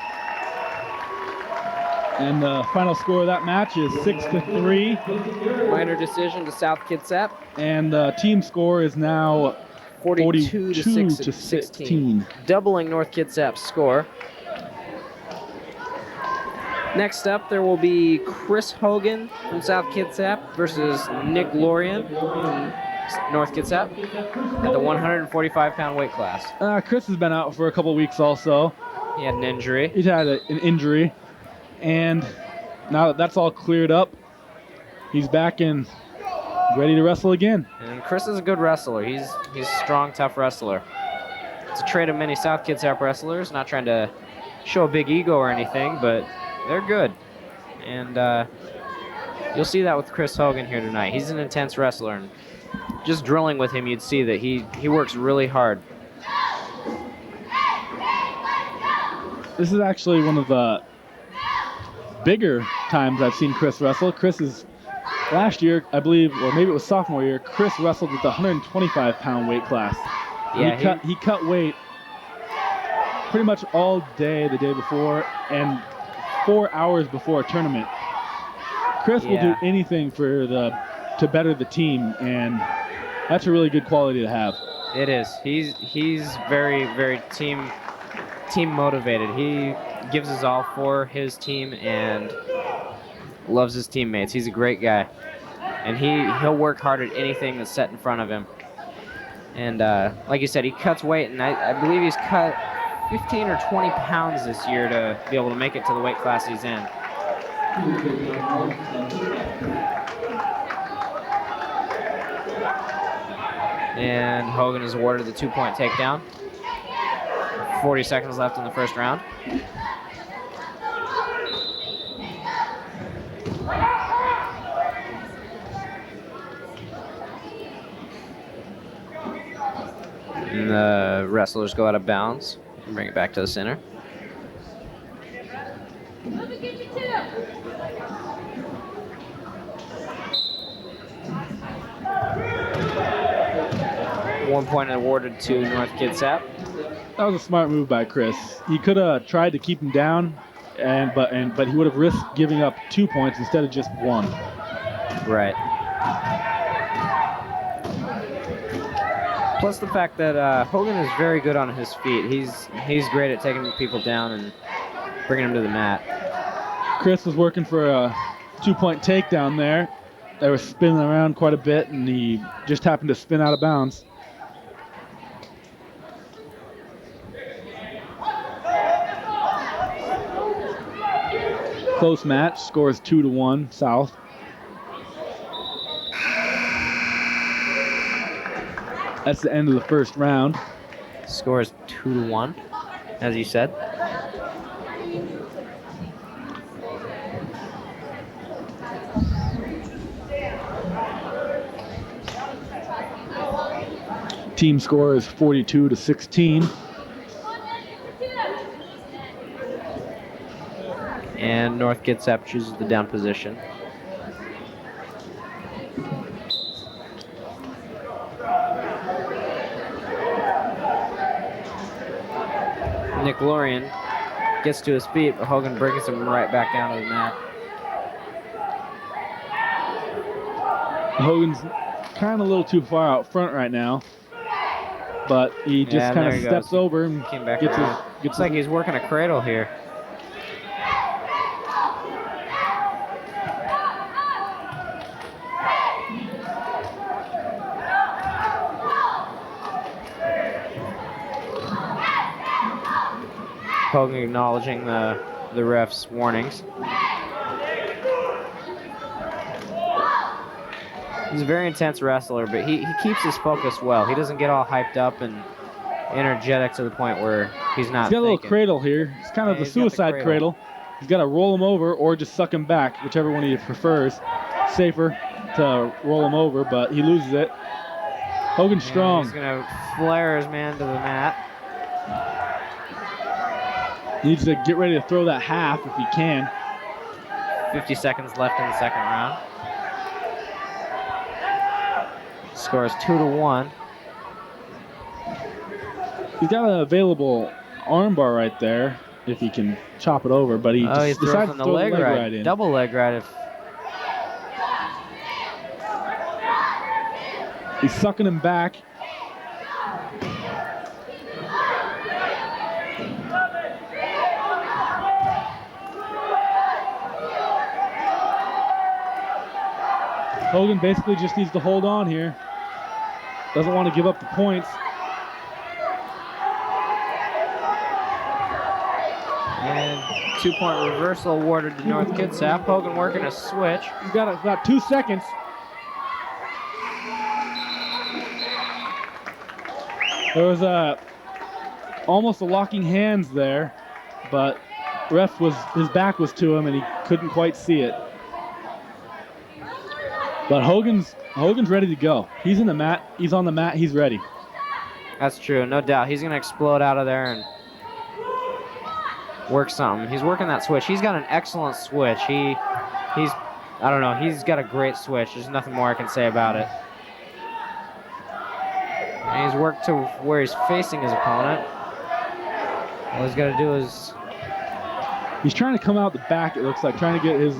And the final score of that match is 6-3. Minor decision to South Kitsap. And the team score is now 42 to 16. Doubling North Kitsap's score. Next up, there will be Chris Hogan from South Kitsap versus Nick Lorian from North Kitsap at the 145-pound weight class. Chris has been out for a couple weeks also. He had an injury. He's had an injury. And now that that's all cleared up, he's back and ready to wrestle again. And Chris is a good wrestler. He's a strong, tough wrestler. It's a trait of many South Kitsap wrestlers. Not trying to show a big ego or anything, but they're good. And you'll see that with Chris Hogan here tonight. He's an intense wrestler, and just drilling with him, you'd see that he works really hard. This is actually one of the bigger times I've seen Chris wrestle. Chris is, last year, I believe, or maybe it was sophomore year, Chris wrestled with the 125-pound weight class. Yeah, he cut weight pretty much all day the day before and 4 hours before a tournament. Chris will do anything to better the team, and that's a really good quality to have. It is. He's very, very team motivated. gives his all for his team and loves his teammates. He's a great guy. And he'll work hard at anything that's set in front of him. And like you said, he cuts weight, and I believe he's cut 15 or 20 pounds this year to be able to make it to the weight class he's in. And Hogan is awarded the 2-point takedown. 40 seconds left in the first round. And the wrestlers go out of bounds and bring it back to the center. One point awarded to North Kitsap. That was a smart move by Chris. He could have tried to keep him down, but he would have risked giving up 2 points instead of just 1. Right. Plus the fact that Hogan is very good on his feet. He's great at taking people down and bringing them to the mat. Chris was working for a 2-point takedown there. They were spinning around quite a bit, and he just happened to spin out of bounds. Close match. Score is 2-1 South. That's the end of the first round. Score is 2-1, as you said. Team score is 42-16. And North Kitsap chooses the down position. Nick Lorian gets to his feet, but Hogan brings him right back down to the mat. Hogan's kind of a little too far out front right now, but he just kind of steps over and came back gets around. Looks like he's working a cradle here. Hogan acknowledging the ref's warnings. He's a very intense wrestler, but he keeps his focus well. He doesn't get all hyped up and energetic to the point where he's not He's got a little cradle here. It's kind of the suicide cradle. He's got to roll him over or just suck him back, whichever one he prefers. Safer to roll him over, but he loses it. Hogan's strong. He's going to flare his man to the mat. Needs to get ready to throw that half if he can. 50 seconds left in the second round. Score is 2-1. He's got an available armbar right there if he can chop it over, but he he's decides to the throw leg the leg right right in. Double leg right. He's sucking him back. Hogan basically just needs to hold on here. Doesn't want to give up the points. And 2-point reversal awarded to North Kitsap. Hogan working a switch. He's got about 2 seconds. There was almost a locking hands there, but his back was to him and he couldn't quite see it. But Hogan's ready to go. He's in the mat. He's on the mat. He's ready. That's true, no doubt. He's going to explode out of there and work something. He's working that switch. He's got an excellent switch. I don't know, he's got a great switch. There's nothing more I can say about it. And he's worked to where he's facing his opponent. All he's got to do is... He's trying to come out the back, it looks like, trying to get his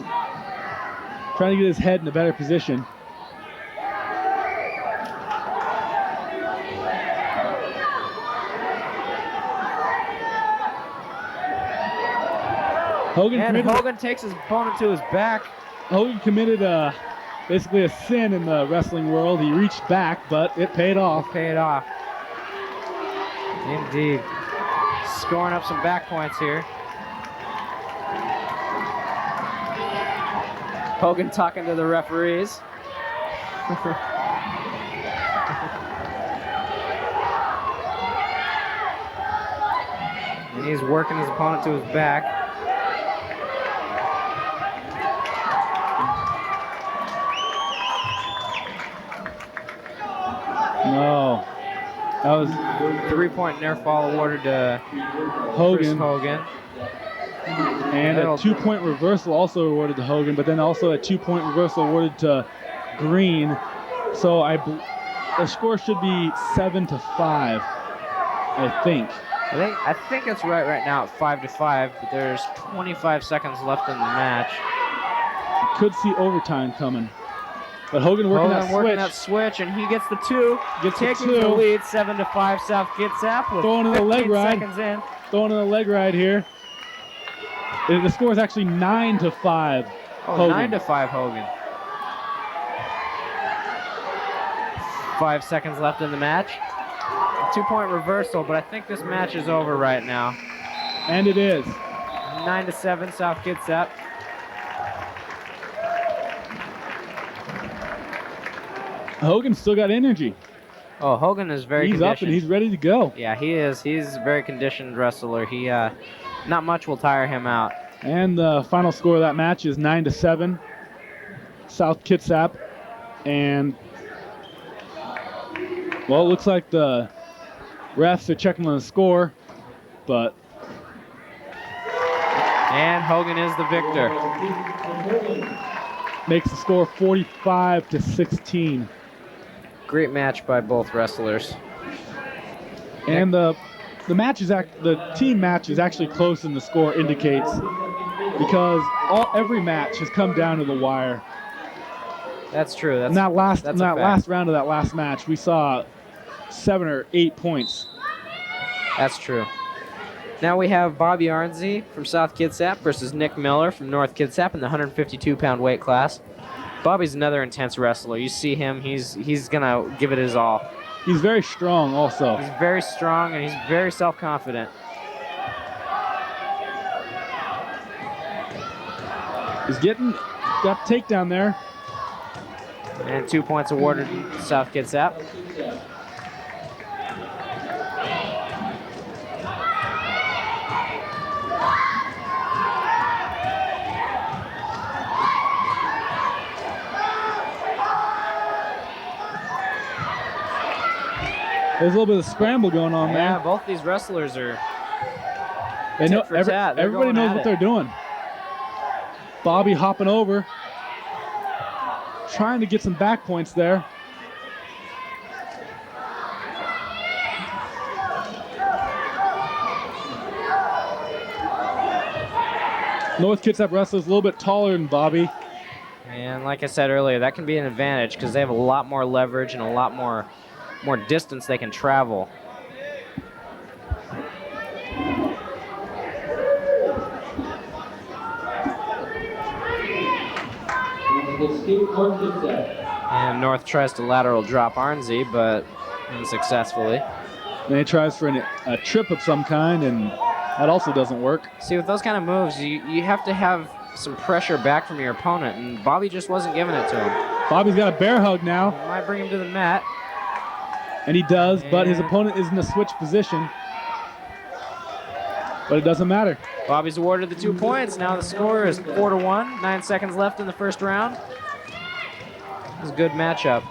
head in a better position. And Hogan takes his opponent to his back. Hogan committed basically a sin in the wrestling world. He reached back, but it paid off. It paid off. Indeed. Scoring up some back points here. Hogan talking to the referees. And he's working his opponent to his back. No. That was 3-point near fall awarded to Hogan. Hogan. And a 2-point reversal also awarded to Hogan, but then also a 2-point reversal awarded to Green. So the score should be 7-5, I think. I think it's right now at 5-5, but there's 25 seconds left in the match. You could see overtime coming. But Hogan working that switch, and he gets the 2. Taking the lead, 7-5, South Kitsap with throwing in the leg ride. Seconds in. Throwing in the leg ride here. The score is actually 9-5. Oh, Hogan. 9-5 Hogan. 5 seconds left in the match. A 2-point reversal, but I think this match is over right now. And it is. 9-7 South Kitsap. Hogan's still got energy. Oh, Hogan is very conditioned. He's up and he's ready to go. Yeah, he is. He's a very conditioned wrestler. He not much will tire him out. And the final score of that match is 9-7, South Kitsap. And well, it looks like the refs are checking on the score, but and Hogan is the victor. Makes the score 45-16. Great match by both wrestlers. And the team match is actually close than the score indicates, because every match has come down to the wire. That's true. In that last round of that last match, we saw 7 or 8 points. That's true. Now we have Bobby Arnsey from South Kitsap versus Nick Miller from North Kitsap in the 152-pound weight class. Bobby's another intense wrestler. You see him, he's gonna give it his all. He's very strong also. He's very strong and he's very self-confident. He's got takedown there. And 2 points awarded to South Kitsap. There's a little bit of scramble going on there. Yeah, both these wrestlers are everybody knows what they're doing. Bobby hopping over, trying to get some back points there. North Kitsap wrestlers a little bit taller than Bobby. And like I said earlier, that can be an advantage because they have a lot more leverage and a lot more distance they can travel. And North tries to lateral drop Arnsey, but unsuccessfully. Then he tries for a trip of some kind, and that also doesn't work. See, with those kind of moves, you have to have some pressure back from your opponent, and Bobby just wasn't giving it to him. Bobby's got a bear hug now. Might bring him to the mat. And he does, but his opponent is in a switch position. But it doesn't matter. Bobby's awarded the 2 points. Now the score is 4-1. 9 seconds left in the first round. It was a good matchup.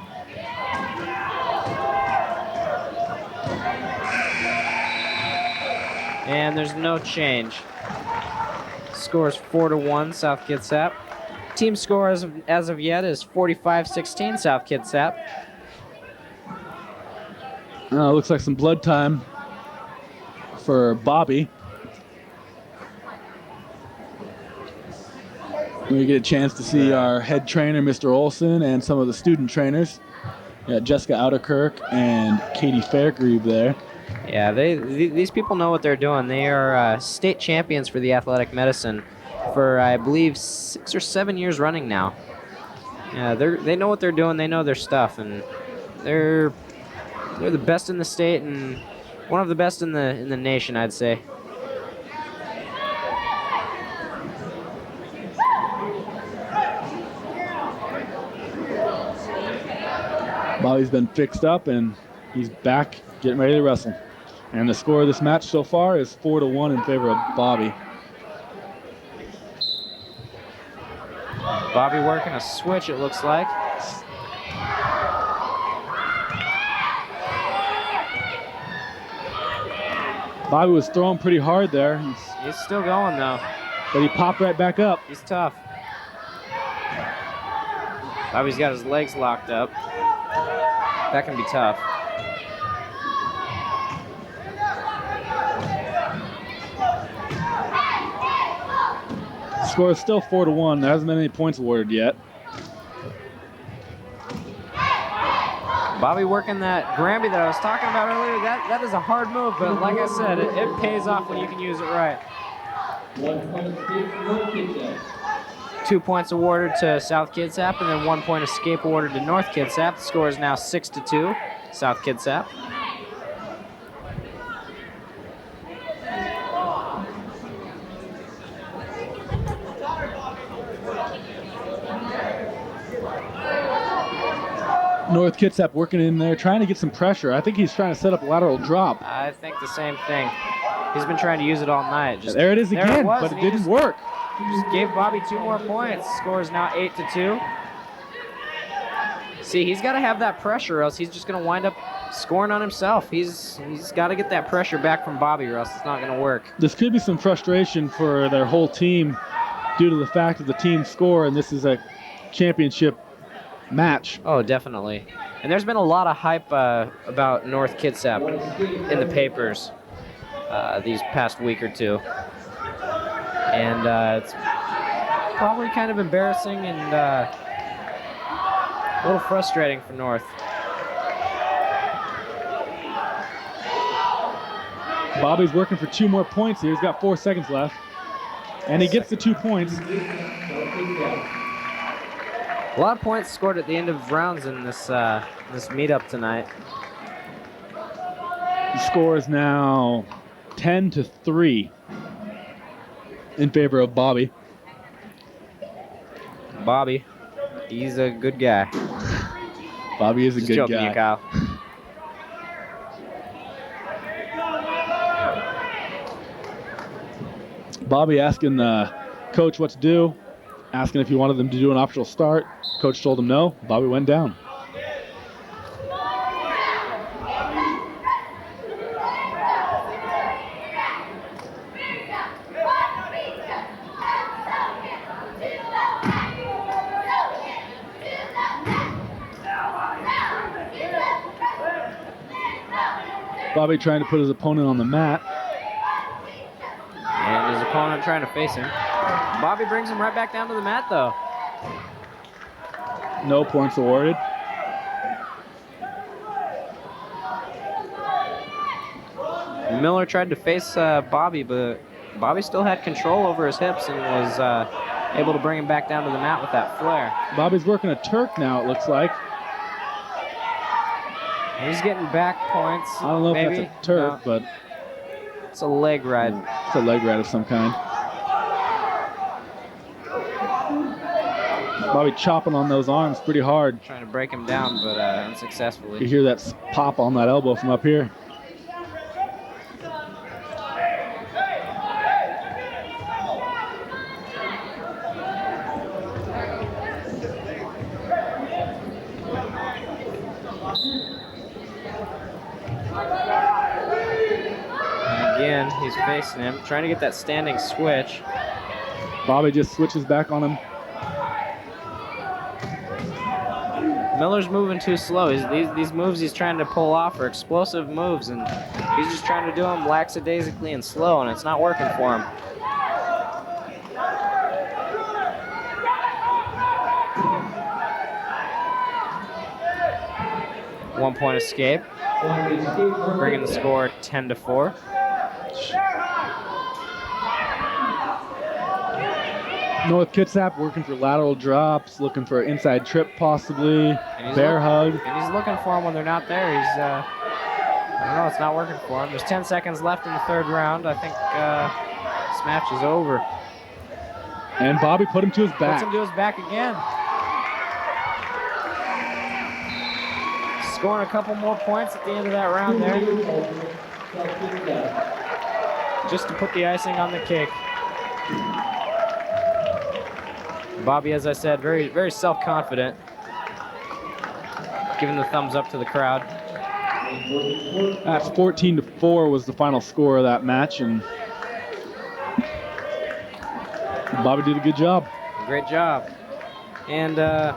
And there's no change. Score is 4-1, South Kitsap. Team score as of yet is 45-16, South Kitsap. Looks like some blood time for Bobby. We get a chance to see our head trainer, Mr. Olson, and some of the student trainers. We got Jessica Outerkirk and Katie Fairgrieve there. Yeah, these people know what they're doing. They are state champions for the athletic medicine for, I believe, 6 or 7 years running now. Yeah, they know what they're doing. They know their stuff, and they're the best in the state and one of the best in the nation, I'd say. Bobby's been fixed up, and he's back getting ready to wrestle. And the score of this match so far is 4-1 in favor of Bobby. Bobby working a switch, it looks like. Bobby was throwing pretty hard there. He's still going, though. But he popped right back up. He's tough. Bobby's got his legs locked up. That can be tough. The score is still 4-1. There hasn't been any points awarded yet. Bobby working that Granby that I was talking about earlier. That is a hard move, but like I said, it pays off when you can use it right. 2 points awarded to South Kitsap, and then 1 point escape awarded to North Kitsap. The score is now 6-2, South Kitsap. North Kitsap working in there, trying to get some pressure. I think he's trying to set up a lateral drop. I think the same thing. He's been trying to use it all night. There it is again, but it didn't work. Just gave Bobby 2 more points. Score is now 8-2. See, he's got to have that pressure, or else he's just going to wind up scoring on himself. He's got to get that pressure back from Bobby, or else it's not going to work. This could be some frustration for their whole team due to the fact of the team score, and this is a championship match. Oh, definitely. And there's been a lot of hype about North Kitsap in the papers these past week or two. And it's probably kind of embarrassing and a little frustrating for North. Bobby's working for 2 more points here. He's got 4 seconds left. And he gets the 2 points. A lot of points scored at the end of rounds in this this meetup tonight. The score is now 10-3 in favor of Bobby. Bobby, he's a good guy. Bobby is a Just good joking, guy. you, Kyle. Bobby asking the coach what to do, asking if he wanted them to do an optional start. Coach told him no. Bobby went down. Bobby trying to put his opponent on the mat. And his opponent trying to face him. Bobby brings him right back down to the mat, though. No points awarded. Miller tried to face Bobby, but Bobby still had control over his hips and was able to bring him back down to the mat with that flare. Bobby's working a Turk now, it looks like. He's getting back points. I don't know maybe. if that's a Turk, No, but it's a leg ride. it's a leg ride of some kind. Bobby chopping on those arms pretty hard. Trying to break him down, but You unsuccessfully. hear that pop on that elbow from up here. And again, he's facing him, trying to get that standing switch. Bobby just switches back on him. Miller's moving too slow. These moves he's trying to pull off are explosive moves, and he's just trying to do them lackadaisically and slow, and it's not working for him. One point escape, bringing the score 10-4. North Kitsap working for lateral drops, looking for inside trip possibly, bear hug. And he's looking for him when they're not there. He's, I don't know, it's not working for him. There's 10 seconds left in the third round. I think this match is over. And Bobby put him to his back. Puts him to his back again. Scoring a couple more points at the end of that round there. Just to put the icing on the cake. Bobby, as I said, very, very self-confident. Giving the thumbs up to the crowd. That's 14-4 was the final score of that match, and Bobby did a good job. Great job. And the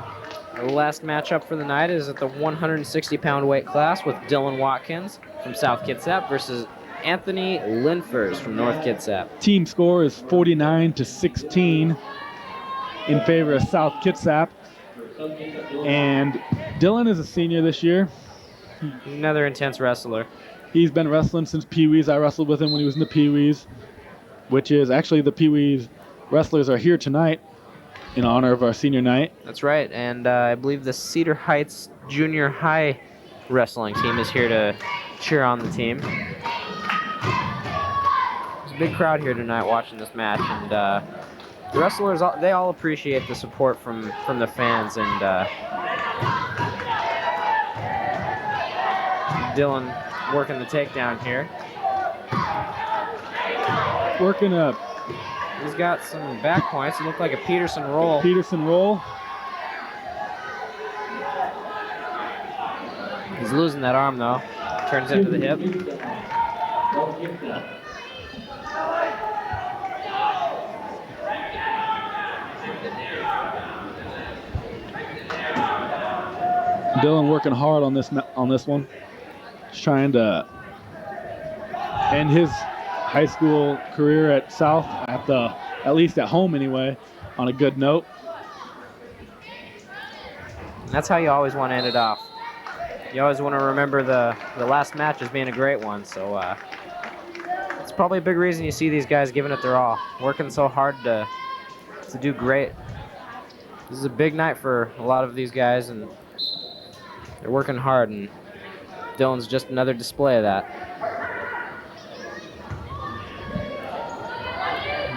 last matchup for the night is at the 160-pound weight class with Dylan Watkins from South Kitsap versus Anthony Linfers from North Kitsap. Team score is 49-16 in favor of South Kitsap. And Dylan is a senior this year. Another intense wrestler. He's been wrestling since Pee-wees. I wrestled with him when he was in the Pee-wees, which is actually the Pee-wees wrestlers are here tonight in honor of our senior night. That's right, and I believe the Cedar Heights Junior High wrestling team is here to cheer on the team. There's a big crowd here tonight watching this match, and the wrestlers, they all appreciate the support from the fans, and Dylan working the takedown here. He's got some back points. It looked like a Peterson roll. Peterson roll. He's losing that arm though. Turns into the hip. Dylan working hard on this one. Just trying to end his high school career at South, at least at home anyway, on a good note. And that's how you always want to end it off. You always want to remember the last match as being a great one. So it's probably a big reason you see these guys giving it their all, working so hard to do great. This is a big night for a lot of these guys, and they're working hard, and Dylan's just another display of that.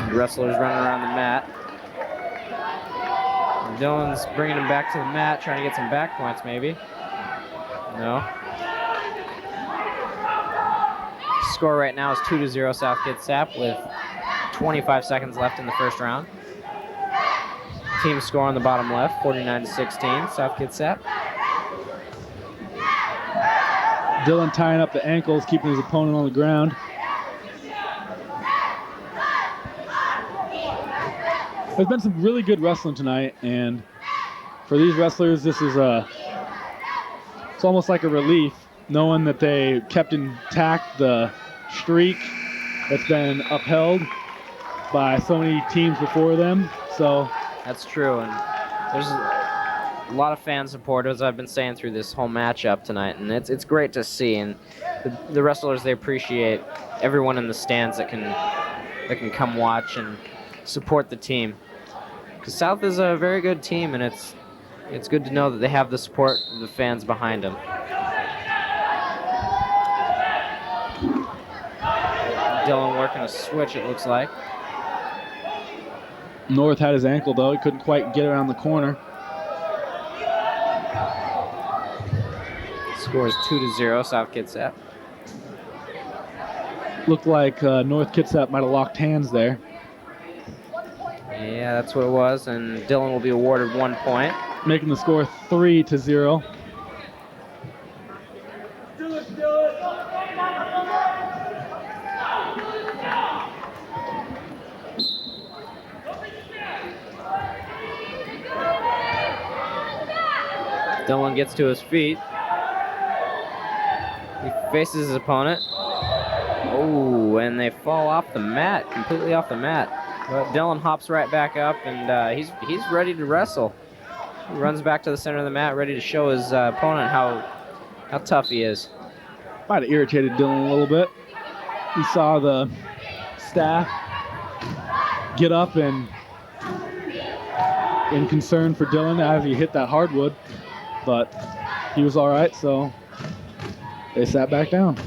The wrestlers running around the mat. And Dylan's bringing him back to the mat, trying to get some back points maybe. No. Score right now is 2-0 South Kitsap with 25 seconds left in the first round. Team score on the bottom left, 49-16 South Kitsap. Dylan tying up the ankles, keeping his opponent on the ground. There's been some really good wrestling tonight, and for these wrestlers, this is it's almost like a relief, knowing that they kept intact the streak that's been upheld by so many teams before them. So that's true, and there's a lot of fan support, as I've been saying through this whole matchup tonight, and it's great to see. And the wrestlers, they appreciate everyone in the stands that can come watch and support the team. Because South is a very good team, and it's good to know that they have the support of the fans behind them. Dylan working a switch, it looks like. North had his ankle though, he couldn't quite get around the corner. Score is 2-0 South Kitsap. Looked like North Kitsap might have locked hands there. Yeah, that's what it was, and Dylan will be awarded 1 point. Making the score 3-0. Dylan gets to his feet. He faces his opponent. Oh, and they fall off the mat, completely off the mat. But Dylan hops right back up, and he's ready to wrestle. He runs back to the center of the mat, ready to show his opponent how tough he is. Might have irritated Dylan a little bit. He saw the staff get up and in concern for Dylan as he hit that hardwood, but he was all right, so they sat back down.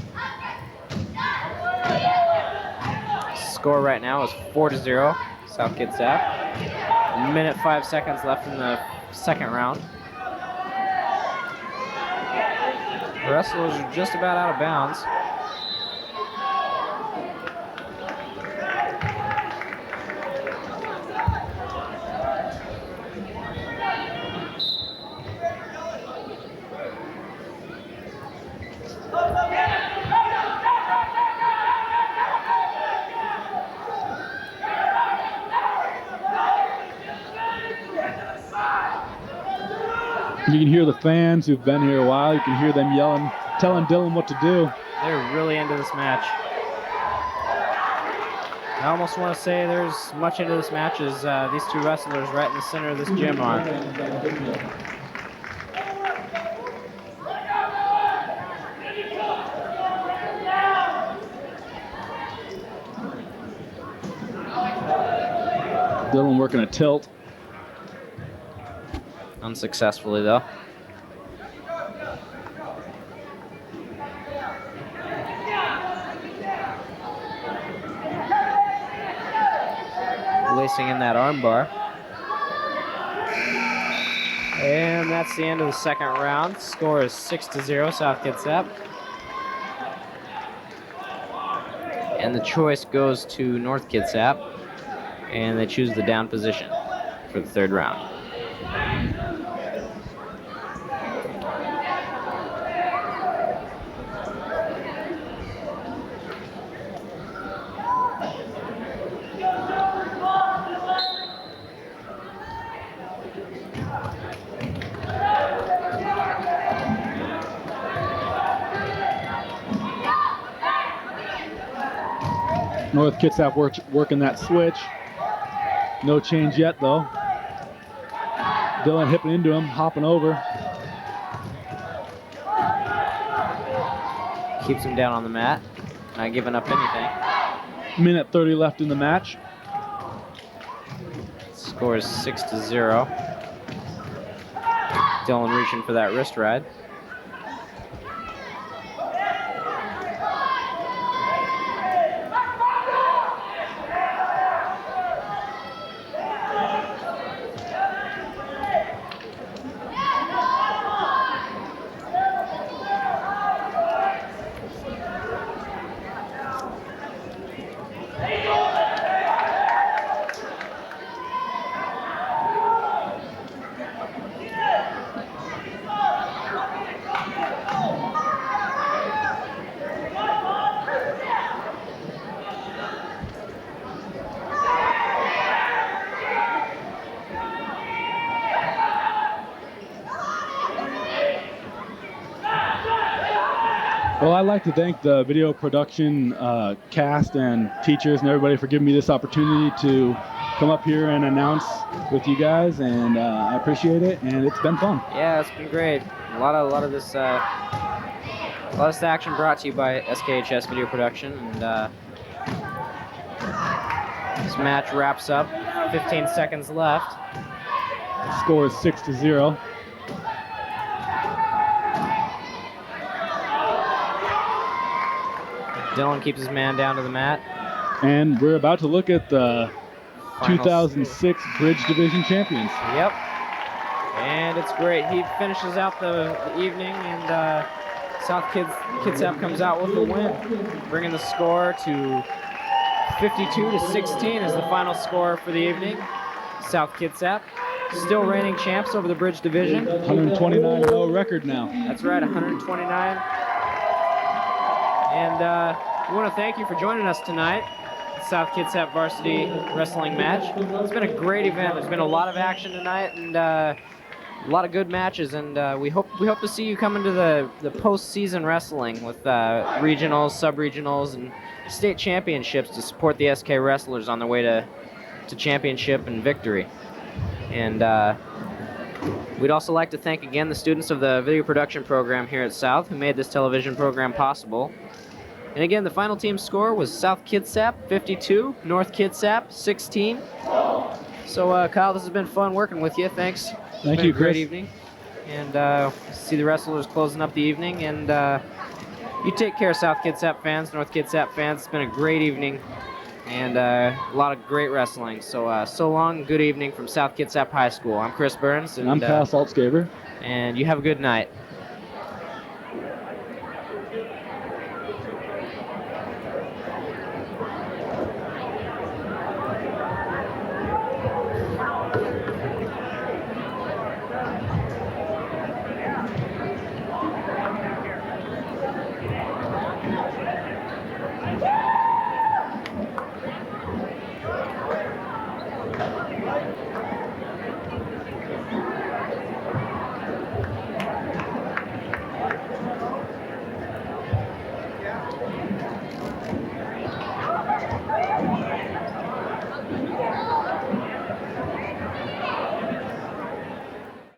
Score right now is 4-0, South Kitsap. Minute 5 seconds left in the second round. The wrestlers are just about out of bounds. You can hear the fans who've been here a while. You can hear them yelling, telling Dylan what to do. They're really into this match. I almost want to say they're as much into this match as these two wrestlers right in the center of this gym are. Dylan working a tilt. Unsuccessfully, though. Lacing in that armbar. And that's the end of the second round. Score is 6-0, South Kitsap. And the choice goes to North Kitsap. And they choose the down position for the third round. North Kitsap working that switch. No change yet, though. Dylan hipping into him, hopping over. Keeps him down on the mat, not giving up anything. Minute 30 left in the match. Score is 6-0. Dylan reaching for that wrist ride. Well, I'd like to thank the video production cast and teachers and everybody for giving me this opportunity to come up here and announce with you guys, and I appreciate it, and it's been fun. Yeah, it's been great. A lot of this action brought to you by SKHS Video Production, and this match wraps up. 15 seconds left. Score is 6-0. Dylan keeps his man down to the mat. And we're about to look at the Final 2006 Bridge Division champions. Yep. And it's great. He finishes out the evening, and South Kitsap comes out with the win, bringing the score to 52-16 is the final score for the evening. South Kitsap still reigning champs over the Bridge Division. 129-0 record now. That's right, 129. And we want to thank you for joining us tonight. South Kitsap varsity wrestling match. It's been a great event. There's been a lot of action tonight, and a lot of good matches. And we hope to see you come into the postseason wrestling with regionals, sub-regionals, and state championships to support the SK wrestlers on their way to championship and victory. And we'd also like to thank again the students of the video production program here at South who made this television program possible. And again, the final team score was South Kitsap 52, North Kitsap 16. So, Kyle, this has been fun working with you. Thanks. Thank Been you, a great Chris. evening. And see the wrestlers closing up the evening. And you take care, South Kitsap fans, North Kitsap fans. It's been a great evening and a lot of great wrestling. So, so long. Good evening from South Kitsap High School. I'm Chris Burns. And I'm Kyle Saltzgaber. And you have a good night.